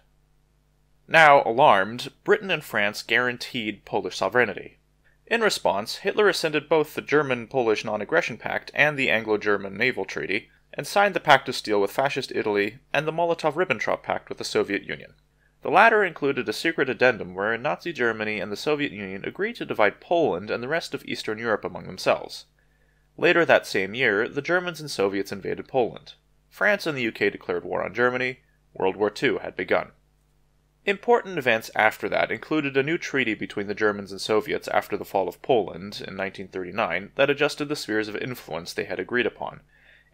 Now, alarmed, Britain and France guaranteed Polish sovereignty. In response, Hitler rescinded both the German-Polish Non-Aggression Pact and the Anglo-German Naval Treaty, and signed the Pact of Steel with Fascist Italy and the Molotov-Ribbentrop Pact with the Soviet Union. The latter included a secret addendum wherein Nazi Germany and the Soviet Union agreed to divide Poland and the rest of Eastern Europe among themselves. Later that same year, the Germans and Soviets invaded Poland. France and the UK declared war on Germany. World War II had begun. Important events after that included a new treaty between the Germans and Soviets after the fall of Poland in 1939 that adjusted the spheres of influence they had agreed upon,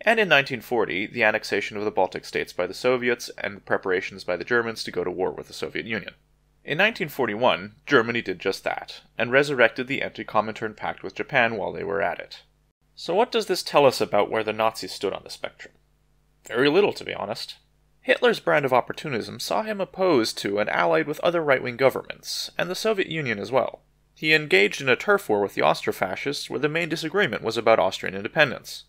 and in 1940 the annexation of the Baltic states by the Soviets and the preparations by the Germans to go to war with the Soviet Union. In 1941, Germany did just that, and resurrected the anti-Comintern pact with Japan while they were at it. So what does this tell us about where the Nazis stood on the spectrum? Very little, to be honest. Hitler's brand of opportunism saw him opposed to and allied with other right-wing governments, and the Soviet Union as well. He engaged in a turf war with the Austro-fascists where the main disagreement was about Austrian independence.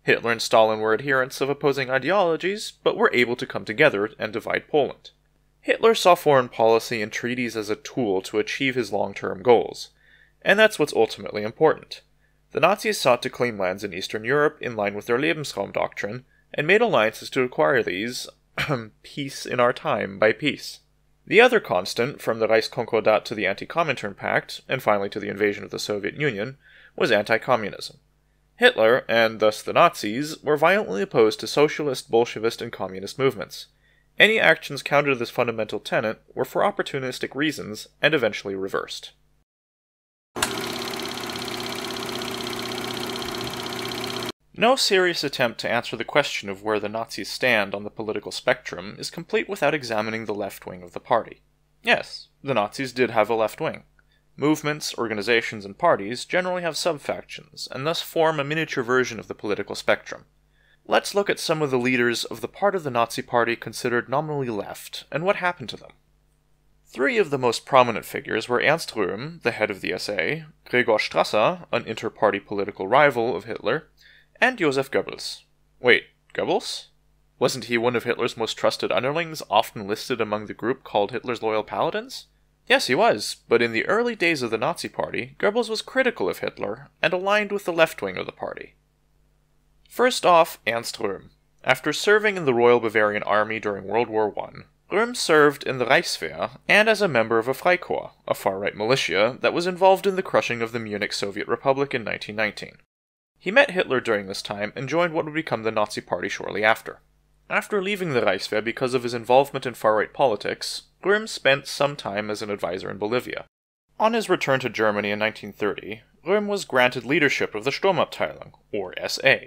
Hitler and Stalin were adherents of opposing ideologies, but were able to come together and divide Poland. Hitler saw foreign policy and treaties as a tool to achieve his long-term goals, and that's what's ultimately important. The Nazis sought to claim lands in Eastern Europe in line with their Lebensraum doctrine, and made alliances to acquire these, peace in our time by peace. The other constant, from the Reichskonkordat to the Anti-Comintern Pact, and finally to the invasion of the Soviet Union, was anti-communism. Hitler, and thus the Nazis, were violently opposed to socialist, Bolshevist, and communist movements. Any actions counter to this fundamental tenet were for opportunistic reasons, and eventually reversed. No serious attempt to answer the question of where the Nazis stand on the political spectrum is complete without examining the left wing of the party. Yes, the Nazis did have a left wing. Movements, organizations, and parties generally have sub-factions, and thus form a miniature version of the political spectrum. Let's look at some of the leaders of the part of the Nazi Party considered nominally left, and what happened to them. Three of the most prominent figures were Ernst Röhm, the head of the SA, Gregor Strasser, an inter-party political rival of Hitler, and Joseph Goebbels. Wait, Goebbels? Wasn't he one of Hitler's most trusted underlings, often listed among the group called Hitler's Loyal Paladins? Yes, he was, but in the early days of the Nazi Party, Goebbels was critical of Hitler, and aligned with the left wing of the party. First off, Ernst Röhm. After serving in the Royal Bavarian Army during World War I, Röhm served in the Reichswehr and as a member of a Freikorps, a far-right militia that was involved in the crushing of the Munich Soviet Republic in 1919. He met Hitler during this time and joined what would become the Nazi Party shortly after. After leaving the Reichswehr because of his involvement in far-right politics, Röhm spent some time as an advisor in Bolivia. On his return to Germany in 1930, Röhm was granted leadership of the Sturmabteilung, or SA.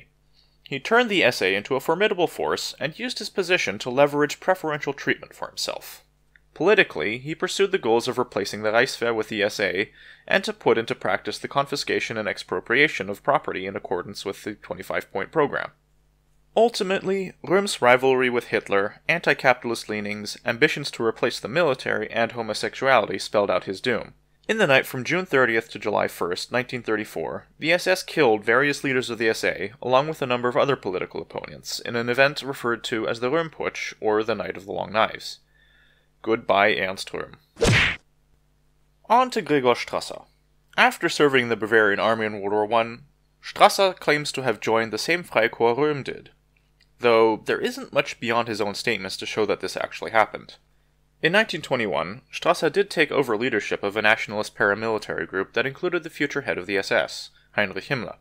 He turned the SA into a formidable force and used his position to leverage preferential treatment for himself. Politically, he pursued the goals of replacing the Reichswehr with the SA and to put into practice the confiscation and expropriation of property in accordance with the 25-point program. Ultimately, Röhm's rivalry with Hitler, anti-capitalist leanings, ambitions to replace the military, and homosexuality spelled out his doom. In the night from June 30th to July 1st, 1934, the SS killed various leaders of the SA, along with a number of other political opponents, in an event referred to as the Röhmputsch, or the Night of the Long Knives. Goodbye, Ernst Röhm. On to Gregor Strasser. After serving in the Bavarian Army in World War I, Strasser claims to have joined the same Freikorps Röhm did, though there isn't much beyond his own statements to show that this actually happened. In 1921, Strasser did take over leadership of a nationalist paramilitary group that included the future head of the SS, Heinrich Himmler.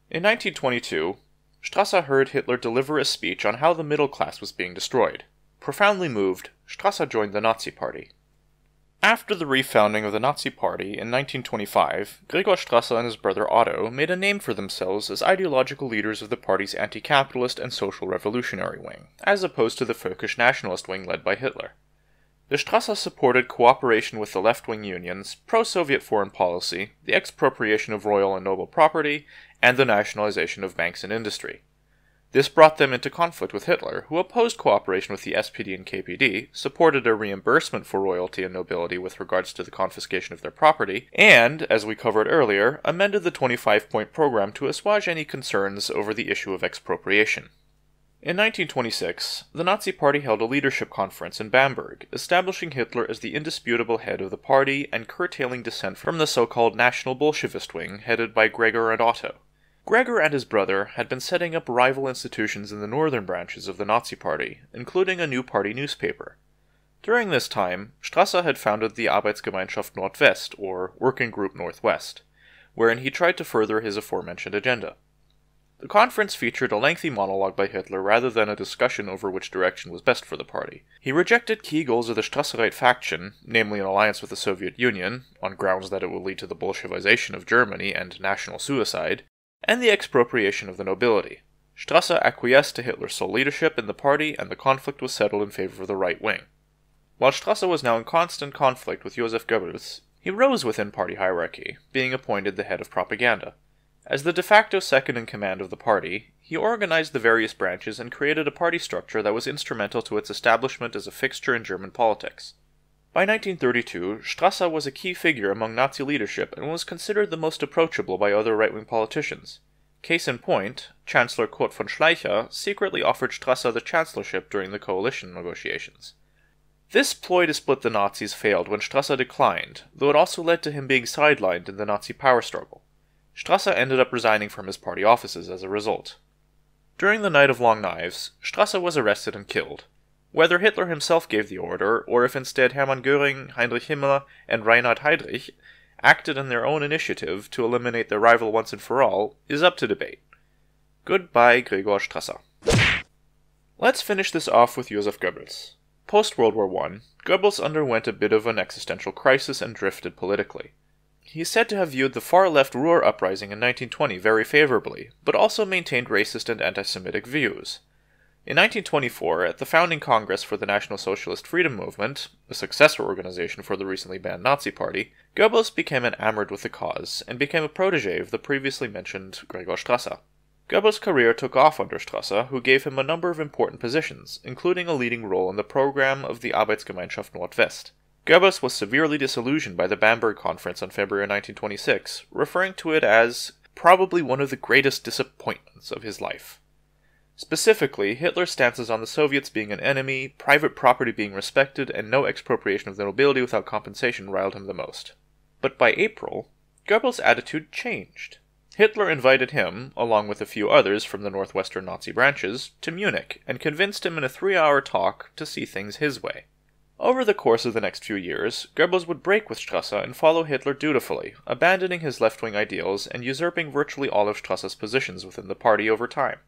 In 1922, Strasser heard Hitler deliver a speech on how the middle class was being destroyed. Profoundly moved, Strasser joined the Nazi Party. After the refounding of the Nazi Party in 1925, Gregor Strasser and his brother Otto made a name for themselves as ideological leaders of the party's anti-capitalist and social revolutionary wing, as opposed to the Völkisch nationalist wing led by Hitler. The Strasser supported cooperation with the left-wing unions, pro-Soviet foreign policy, the expropriation of royal and noble property, and the nationalization of banks and industry. This brought them into conflict with Hitler, who opposed cooperation with the SPD and KPD, supported a reimbursement for royalty and nobility with regards to the confiscation of their property, and, as we covered earlier, amended the 25-point program to assuage any concerns over the issue of expropriation. In 1926, the Nazi Party held a leadership conference in Bamberg, establishing Hitler as the indisputable head of the party and curtailing dissent from the so-called National Bolshevist wing headed by Gregor and Otto. Gregor and his brother had been setting up rival institutions in the northern branches of the Nazi Party, including a new party newspaper. During this time, Strasser had founded the Arbeitsgemeinschaft Nordwest, or Working Group Northwest, wherein he tried to further his aforementioned agenda. The conference featured a lengthy monologue by Hitler rather than a discussion over which direction was best for the party. He rejected key goals of the Strasse-Right faction, namely an alliance with the Soviet Union, on grounds that it would lead to the Bolshevization of Germany and national suicide, and the expropriation of the nobility. Strasse acquiesced to Hitler's sole leadership in the party, and the conflict was settled in favor of the right wing. While Strasse was now in constant conflict with Joseph Goebbels, he rose within party hierarchy, being appointed the head of propaganda. As the de facto second-in-command of the party, he organized the various branches and created a party structure that was instrumental to its establishment as a fixture in German politics. By 1932, Strasse was a key figure among Nazi leadership and was considered the most approachable by other right-wing politicians. Case in point, Chancellor Kurt von Schleicher secretly offered Strasse the chancellorship during the coalition negotiations. This ploy to split the Nazis failed when Strasse declined, though it also led to him being sidelined in the Nazi power struggle. Strasse ended up resigning from his party offices as a result. During the Night of Long Knives, Strasse was arrested and killed. Whether Hitler himself gave the order, or if instead Hermann Göring, Heinrich Himmler, and Reinhard Heydrich acted on their own initiative to eliminate their rival once and for all, is up to debate. Goodbye, Gregor Strasse. Let's finish this off with Joseph Goebbels. Post-World War I, Goebbels underwent a bit of an existential crisis and drifted politically. He is said to have viewed the far-left Ruhr uprising in 1920 very favorably, but also maintained racist and anti-Semitic views. In 1924, at the founding Congress for the National-Socialist Freedom Movement, a successor organization for the recently banned Nazi Party, Goebbels became enamored with the cause and became a protege of the previously mentioned Gregor Strasse. Goebbels' career took off under Strasse, who gave him a number of important positions, including a leading role in the program of the Arbeitsgemeinschaft Nordwest. Goebbels was severely disillusioned by the Bamberg Conference on February 1926, referring to it as probably one of the greatest disappointments of his life. Specifically, Hitler's stances on the Soviets being an enemy, private property being respected, and no expropriation of the nobility without compensation riled him the most. But by April, Goebbels' attitude changed. Hitler invited him, along with a few others from the northwestern Nazi branches, to Munich, and convinced him in a 3-hour talk to see things his way. Over the course of the next few years, Goebbels would break with Strasse and follow Hitler dutifully, abandoning his left-wing ideals and usurping virtually all of Strasse's positions within the party over time.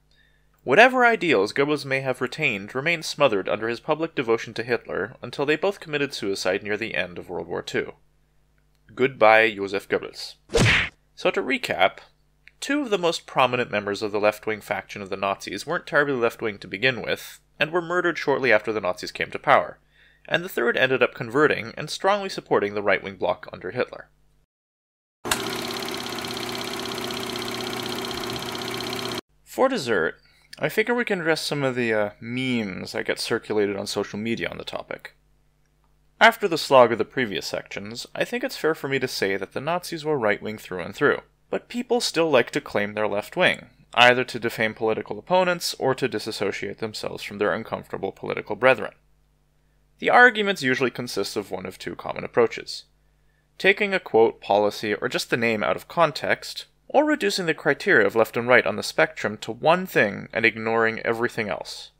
Whatever ideals Goebbels may have retained remained smothered under his public devotion to Hitler until they both committed suicide near the end of World War II. Goodbye, Joseph Goebbels. So to recap, two of the most prominent members of the left-wing faction of the Nazis weren't terribly left-wing to begin with, and were murdered shortly after the Nazis came to power, and the third ended up converting and strongly supporting the right-wing bloc under Hitler. For dessert, I figure we can address some of the memes that get circulated on social media on the topic. After the slog of the previous sections, I think it's fair for me to say that the Nazis were right-wing through and through. But people still like to claim they're left-wing, either to defame political opponents or to disassociate themselves from their uncomfortable political brethren. The arguments usually consist of one of two common approaches: taking a quote, policy, or just the name out of context, or reducing the criteria of left and right on the spectrum to one thing and ignoring everything else.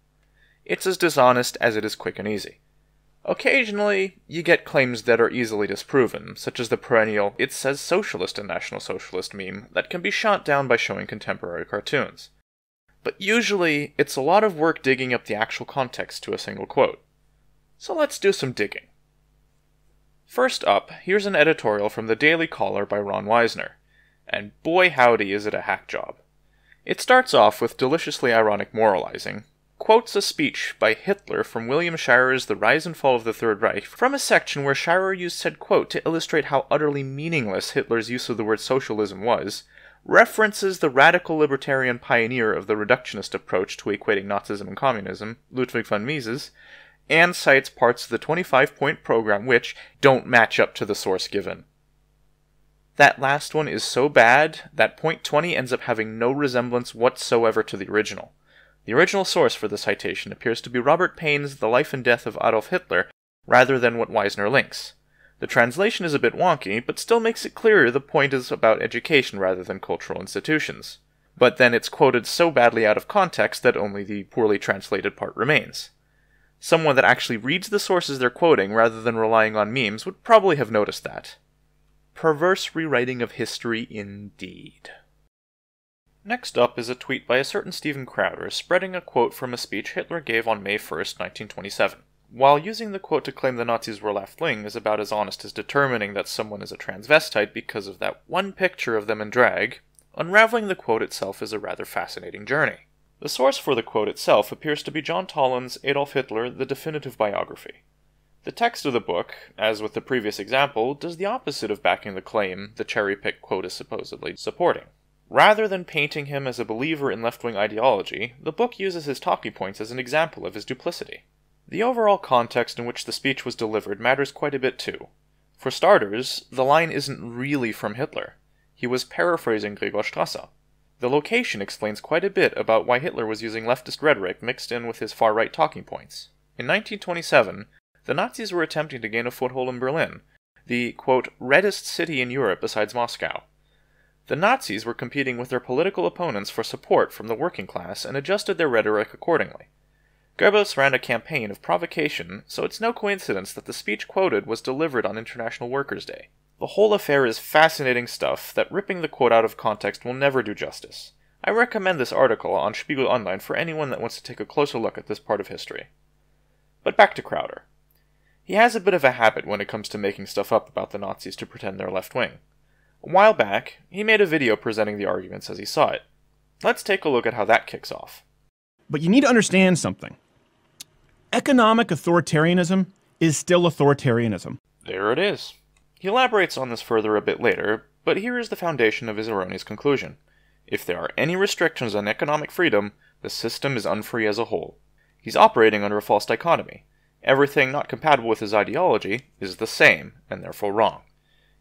It's as dishonest as it is quick and easy. Occasionally, you get claims that are easily disproven, such as the perennial "it says Socialist in National-Socialist" meme that can be shot down by showing contemporary cartoons. But usually, it's a lot of work digging up the actual context to a single quote. So let's do some digging. First up, here's an editorial from the Daily Caller by Ron Weisner, and boy howdy is it a hack job. It starts off with deliciously ironic moralizing, quotes a speech by Hitler from William Shirer's The Rise and Fall of the Third Reich from a section where Shirer used said quote to illustrate how utterly meaningless Hitler's use of the word socialism was, references the radical libertarian pioneer of the reductionist approach to equating Nazism and communism, Ludwig von Mises, and cites parts of the 25-point program which don't match up to the source given. That last one is so bad that point 20 ends up having no resemblance whatsoever to the original. The original source for the citation appears to be Robert Paine's The Life and Death of Adolf Hitler, rather than what Weisner links. The translation is a bit wonky, but still makes it clearer the point is about education rather than cultural institutions. But then it's quoted so badly out of context that only the poorly translated part remains. Someone that actually reads the sources they're quoting rather than relying on memes would probably have noticed that. Perverse rewriting of history indeed. Next up is a tweet by a certain Stephen Crowder spreading a quote from a speech Hitler gave on May 1st, 1927. While using the quote to claim the Nazis were left-wing is about as honest as determining that someone is a transvestite because of that one picture of them in drag, unraveling the quote itself is a rather fascinating journey. The source for the quote itself appears to be John Tollan's Adolf Hitler, The Definitive Biography. The text of the book, as with the previous example, does the opposite of backing the claim the cherry-picked quote is supposedly supporting. Rather than painting him as a believer in left-wing ideology, the book uses his talking points as an example of his duplicity. The overall context in which the speech was delivered matters quite a bit too. For starters, the line isn't really from Hitler. He was paraphrasing Gregor Strasser. The location explains quite a bit about why Hitler was using leftist rhetoric mixed in with his far-right talking points. In 1927, the Nazis were attempting to gain a foothold in Berlin, the, quote, reddest city in Europe besides Moscow. The Nazis were competing with their political opponents for support from the working class and adjusted their rhetoric accordingly. Goebbels ran a campaign of provocation, so it's no coincidence that the speech quoted was delivered on International Workers' Day. The whole affair is fascinating stuff that ripping the quote out of context will never do justice. I recommend this article on Spiegel Online for anyone that wants to take a closer look at this part of history. But back to Crowder. He has a bit of a habit when it comes to making stuff up about the Nazis to pretend they're left-wing. A while back, he made a video presenting the arguments as he saw it. Let's take a look at how that kicks off. But you need to understand something. Economic authoritarianism is still authoritarianism. There it is. He elaborates on this further a bit later, but here is the foundation of his erroneous conclusion. If there are any restrictions on economic freedom, the system is unfree as a whole. He's operating under a false dichotomy. Everything not compatible with his ideology is the same, and therefore wrong.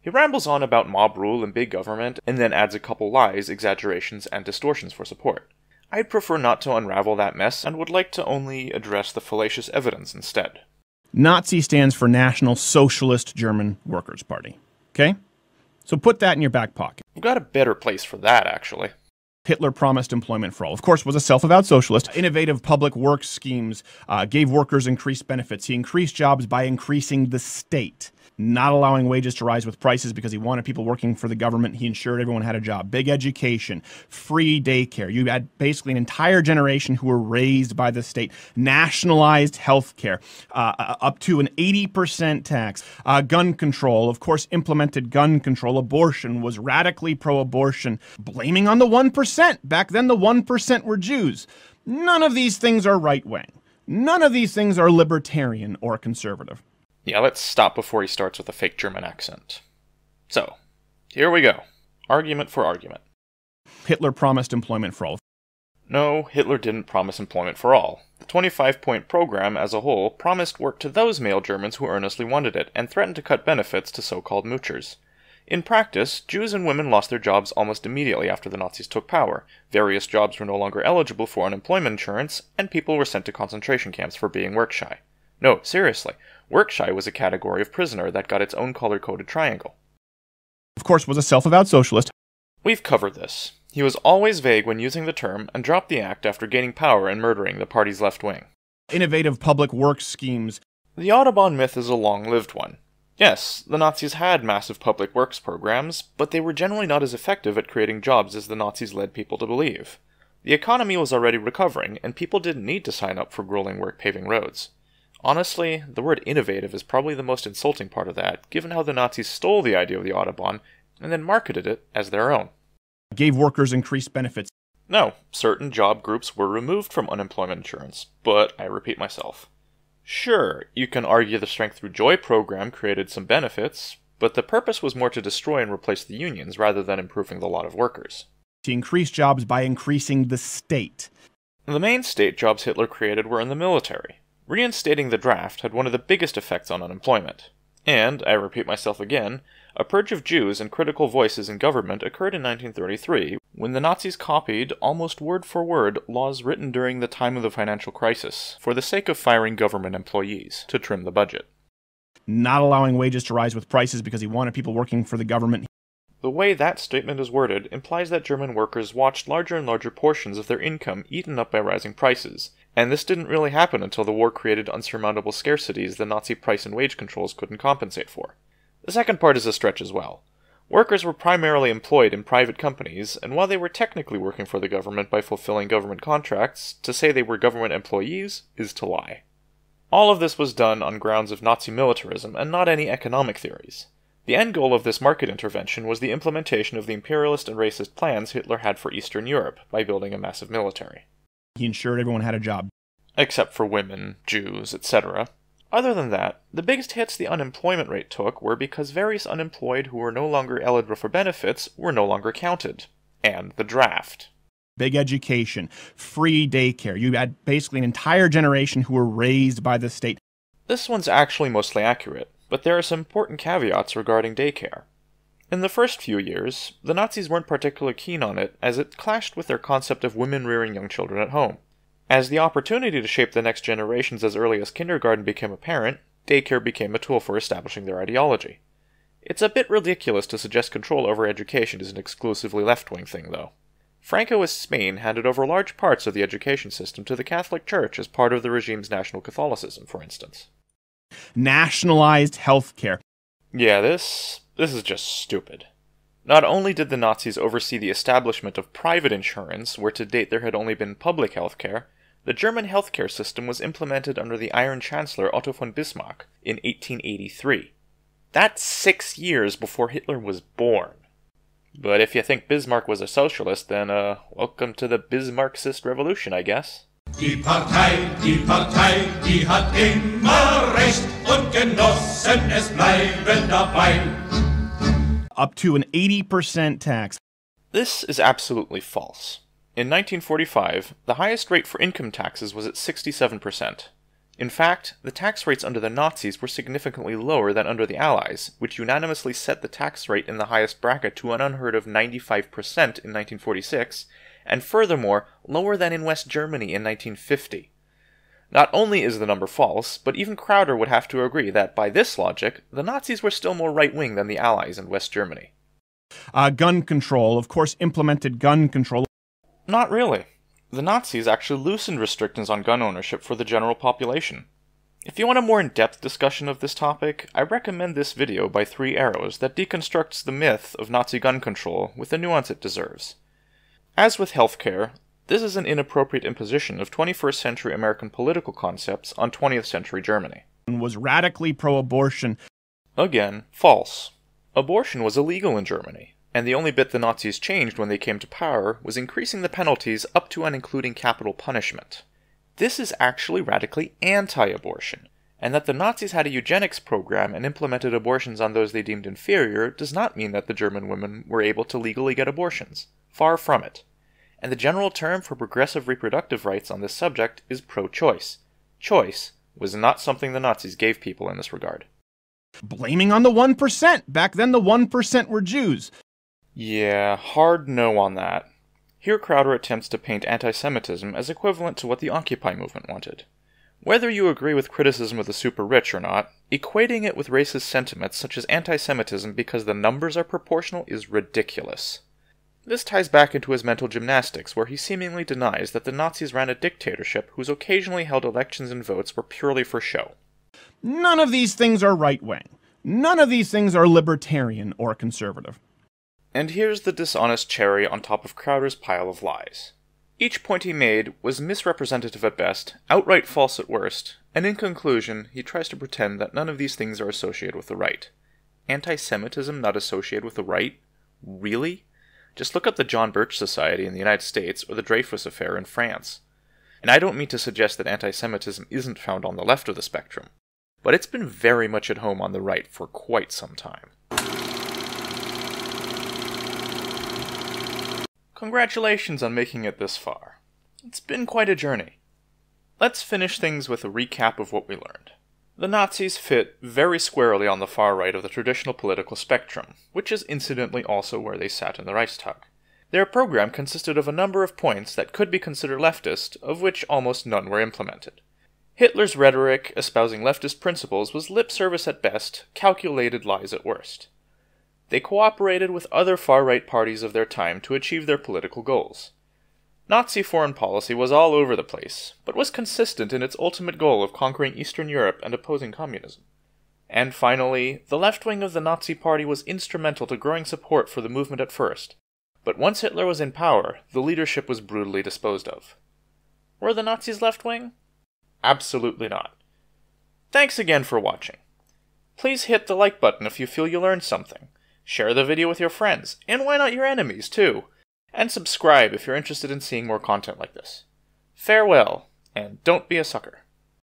He rambles on about mob rule and big government, and then adds a couple lies, exaggerations, and distortions for support. I'd prefer not to unravel that mess, and would like to only address the fallacious evidence instead. Nazi stands for National-Socialist German Workers' Party. Okay? So put that in your back pocket. We've got a better place for that, actually. Hitler promised employment for all. Of course, was a self-avowed socialist. Innovative public works schemes, gave workers increased benefits. He increased jobs by increasing the state, not allowing wages to rise with prices because he wanted people working for the government. He ensured everyone had a job. Big education, free daycare. You had basically an entire generation who were raised by the state. Nationalized health care, up to an 80% tax. Gun control, of course, implemented gun control. Abortion, was radically pro-abortion, blaming on the 1%. Back then, the 1% were Jews. None of these things are right-wing. None of these things are libertarian or conservative. Yeah, let's stop before he starts with a fake German accent. So, here we go. Argument for argument. Hitler promised employment for all. No, Hitler didn't promise employment for all. The 25-point program as a whole promised work to those male Germans who earnestly wanted it, and threatened to cut benefits to so-called moochers. In practice, Jews and women lost their jobs almost immediately after the Nazis took power. Various jobs were no longer eligible for unemployment insurance, and people were sent to concentration camps for being work-shy. No, seriously, work-shy was a category of prisoner that got its own color-coded triangle. Of course, was a self-avowed socialist. We've covered this. He was always vague when using the term, and dropped the act after gaining power and murdering the party's left wing. Innovative public works schemes. The Autobahn myth is a long-lived one. Yes, the Nazis had massive public works programs, but they were generally not as effective at creating jobs as the Nazis led people to believe. The economy was already recovering, and people didn't need to sign up for grueling work paving roads. Honestly, the word innovative is probably the most insulting part of that, given how the Nazis stole the idea of the Autobahn, and then marketed it as their own. Gave workers increased benefits. No, certain job groups were removed from unemployment insurance, but I repeat myself. Sure, you can argue the Strength Through Joy program created some benefits, but the purpose was more to destroy and replace the unions rather than improving the lot of workers. He increased jobs by increasing the state. The main state jobs Hitler created were in the military. Reinstating the draft had one of the biggest effects on unemployment. And, I repeat myself again, a purge of Jews and critical voices in government occurred in 1933, when the Nazis copied, almost word for word, laws written during the time of the financial crisis, for the sake of firing government employees, to trim the budget. Not allowing wages to rise with prices because he wanted people working for the government. The way that statement is worded implies that German workers watched larger and larger portions of their income eaten up by rising prices, and this didn't really happen until the war created unsurmountable scarcities the Nazi price and wage controls couldn't compensate for. The second part is a stretch as well. Workers were primarily employed in private companies, and while they were technically working for the government by fulfilling government contracts, to say they were government employees is to lie. All of this was done on grounds of Nazi militarism and not any economic theories. The end goal of this market intervention was the implementation of the imperialist and racist plans Hitler had for Eastern Europe by building a massive military. He ensured everyone had a job. Except for women, Jews, etc. Other than that, the biggest hits the unemployment rate took were because various unemployed who were no longer eligible for benefits were no longer counted. And the draft. Big education, free daycare. You had basically an entire generation who were raised by the state. This one's actually mostly accurate, but there are some important caveats regarding daycare. In the first few years, the Nazis weren't particularly keen on it, as it clashed with their concept of women rearing young children at home. As the opportunity to shape the next generations as early as kindergarten became apparent, daycare became a tool for establishing their ideology. It's a bit ridiculous to suggest control over education is an exclusively left-wing thing, though. Francoist Spain handed over large parts of the education system to the Catholic Church as part of the regime's National Catholicism, for instance. Nationalized healthcare. Yeah, this is just stupid. Not only did the Nazis oversee the establishment of private insurance, where to date there had only been public healthcare, the German healthcare system was implemented under the Iron Chancellor Otto von Bismarck in 1883. That's 6 years before Hitler was born. But if you think Bismarck was a socialist, then welcome to the Bismarckist Revolution, I guess. Die Partei, die hat immer Recht und Genossen, es bleiben dabei. Up to an 80% tax. This is absolutely false. In 1945, the highest rate for income taxes was at 67%. In fact, the tax rates under the Nazis were significantly lower than under the Allies, which unanimously set the tax rate in the highest bracket to an unheard of 95% in 1946, and furthermore, lower than in West Germany in 1950. Not only is the number false, but even Crowder would have to agree that, by this logic, the Nazis were still more right-wing than the Allies in West Germany. Gun control, of course, implemented gun control. Not really. The Nazis actually loosened restrictions on gun ownership for the general population. If you want a more in-depth discussion of this topic, I recommend this video by 3 Arrows that deconstructs the myth of Nazi gun control with the nuance it deserves. As with healthcare, this is an inappropriate imposition of 21st century American political concepts on 20th century Germany. Was radically pro-abortion. Again, false. Abortion was illegal in Germany, and the only bit the Nazis changed when they came to power was increasing the penalties up to and including capital punishment. This is actually radically anti-abortion, and that the Nazis had a eugenics program and implemented abortions on those they deemed inferior does not mean that the German women were able to legally get abortions. Far from it. And the general term for progressive reproductive rights on this subject is pro-choice. Choice was not something the Nazis gave people in this regard. Blaming on the 1%. Back then the 1% were Jews. Yeah, hard no on that. Here Crowder attempts to paint anti-Semitism as equivalent to what the Occupy movement wanted. Whether you agree with criticism of the super-rich or not, equating it with racist sentiments such as anti-Semitism because the numbers are proportional is ridiculous. This ties back into his mental gymnastics, where he seemingly denies that the Nazis ran a dictatorship whose occasionally held elections and votes were purely for show. None of these things are right-wing. None of these things are libertarian or conservative. And here's the dishonest cherry on top of Crowder's pile of lies. Each point he made was misrepresentative at best, outright false at worst, and in conclusion, he tries to pretend that none of these things are associated with the right. Anti-Semitism not associated with the right? Really? Just look up the John Birch Society in the United States or the Dreyfus Affair in France. And I don't mean to suggest that anti-Semitism isn't found on the left of the spectrum, but it's been very much at home on the right for quite some time. Congratulations on making it this far. It's been quite a journey. Let's finish things with a recap of what we learned. The Nazis fit very squarely on the far right of the traditional political spectrum, which is incidentally also where they sat in the Reichstag. Their program consisted of a number of points that could be considered leftist, of which almost none were implemented. Hitler's rhetoric, espousing leftist principles, was lip service at best, calculated lies at worst. They cooperated with other far-right parties of their time to achieve their political goals. Nazi foreign policy was all over the place, but was consistent in its ultimate goal of conquering Eastern Europe and opposing communism. And finally, the left wing of the Nazi Party was instrumental to growing support for the movement at first, but once Hitler was in power, the leadership was brutally disposed of. Were the Nazis left wing? Absolutely not. Thanks again for watching. Please hit the like button if you feel you learned something. Share the video with your friends, and why not your enemies too? And subscribe if you're interested in seeing more content like this. Farewell, and don't be a sucker.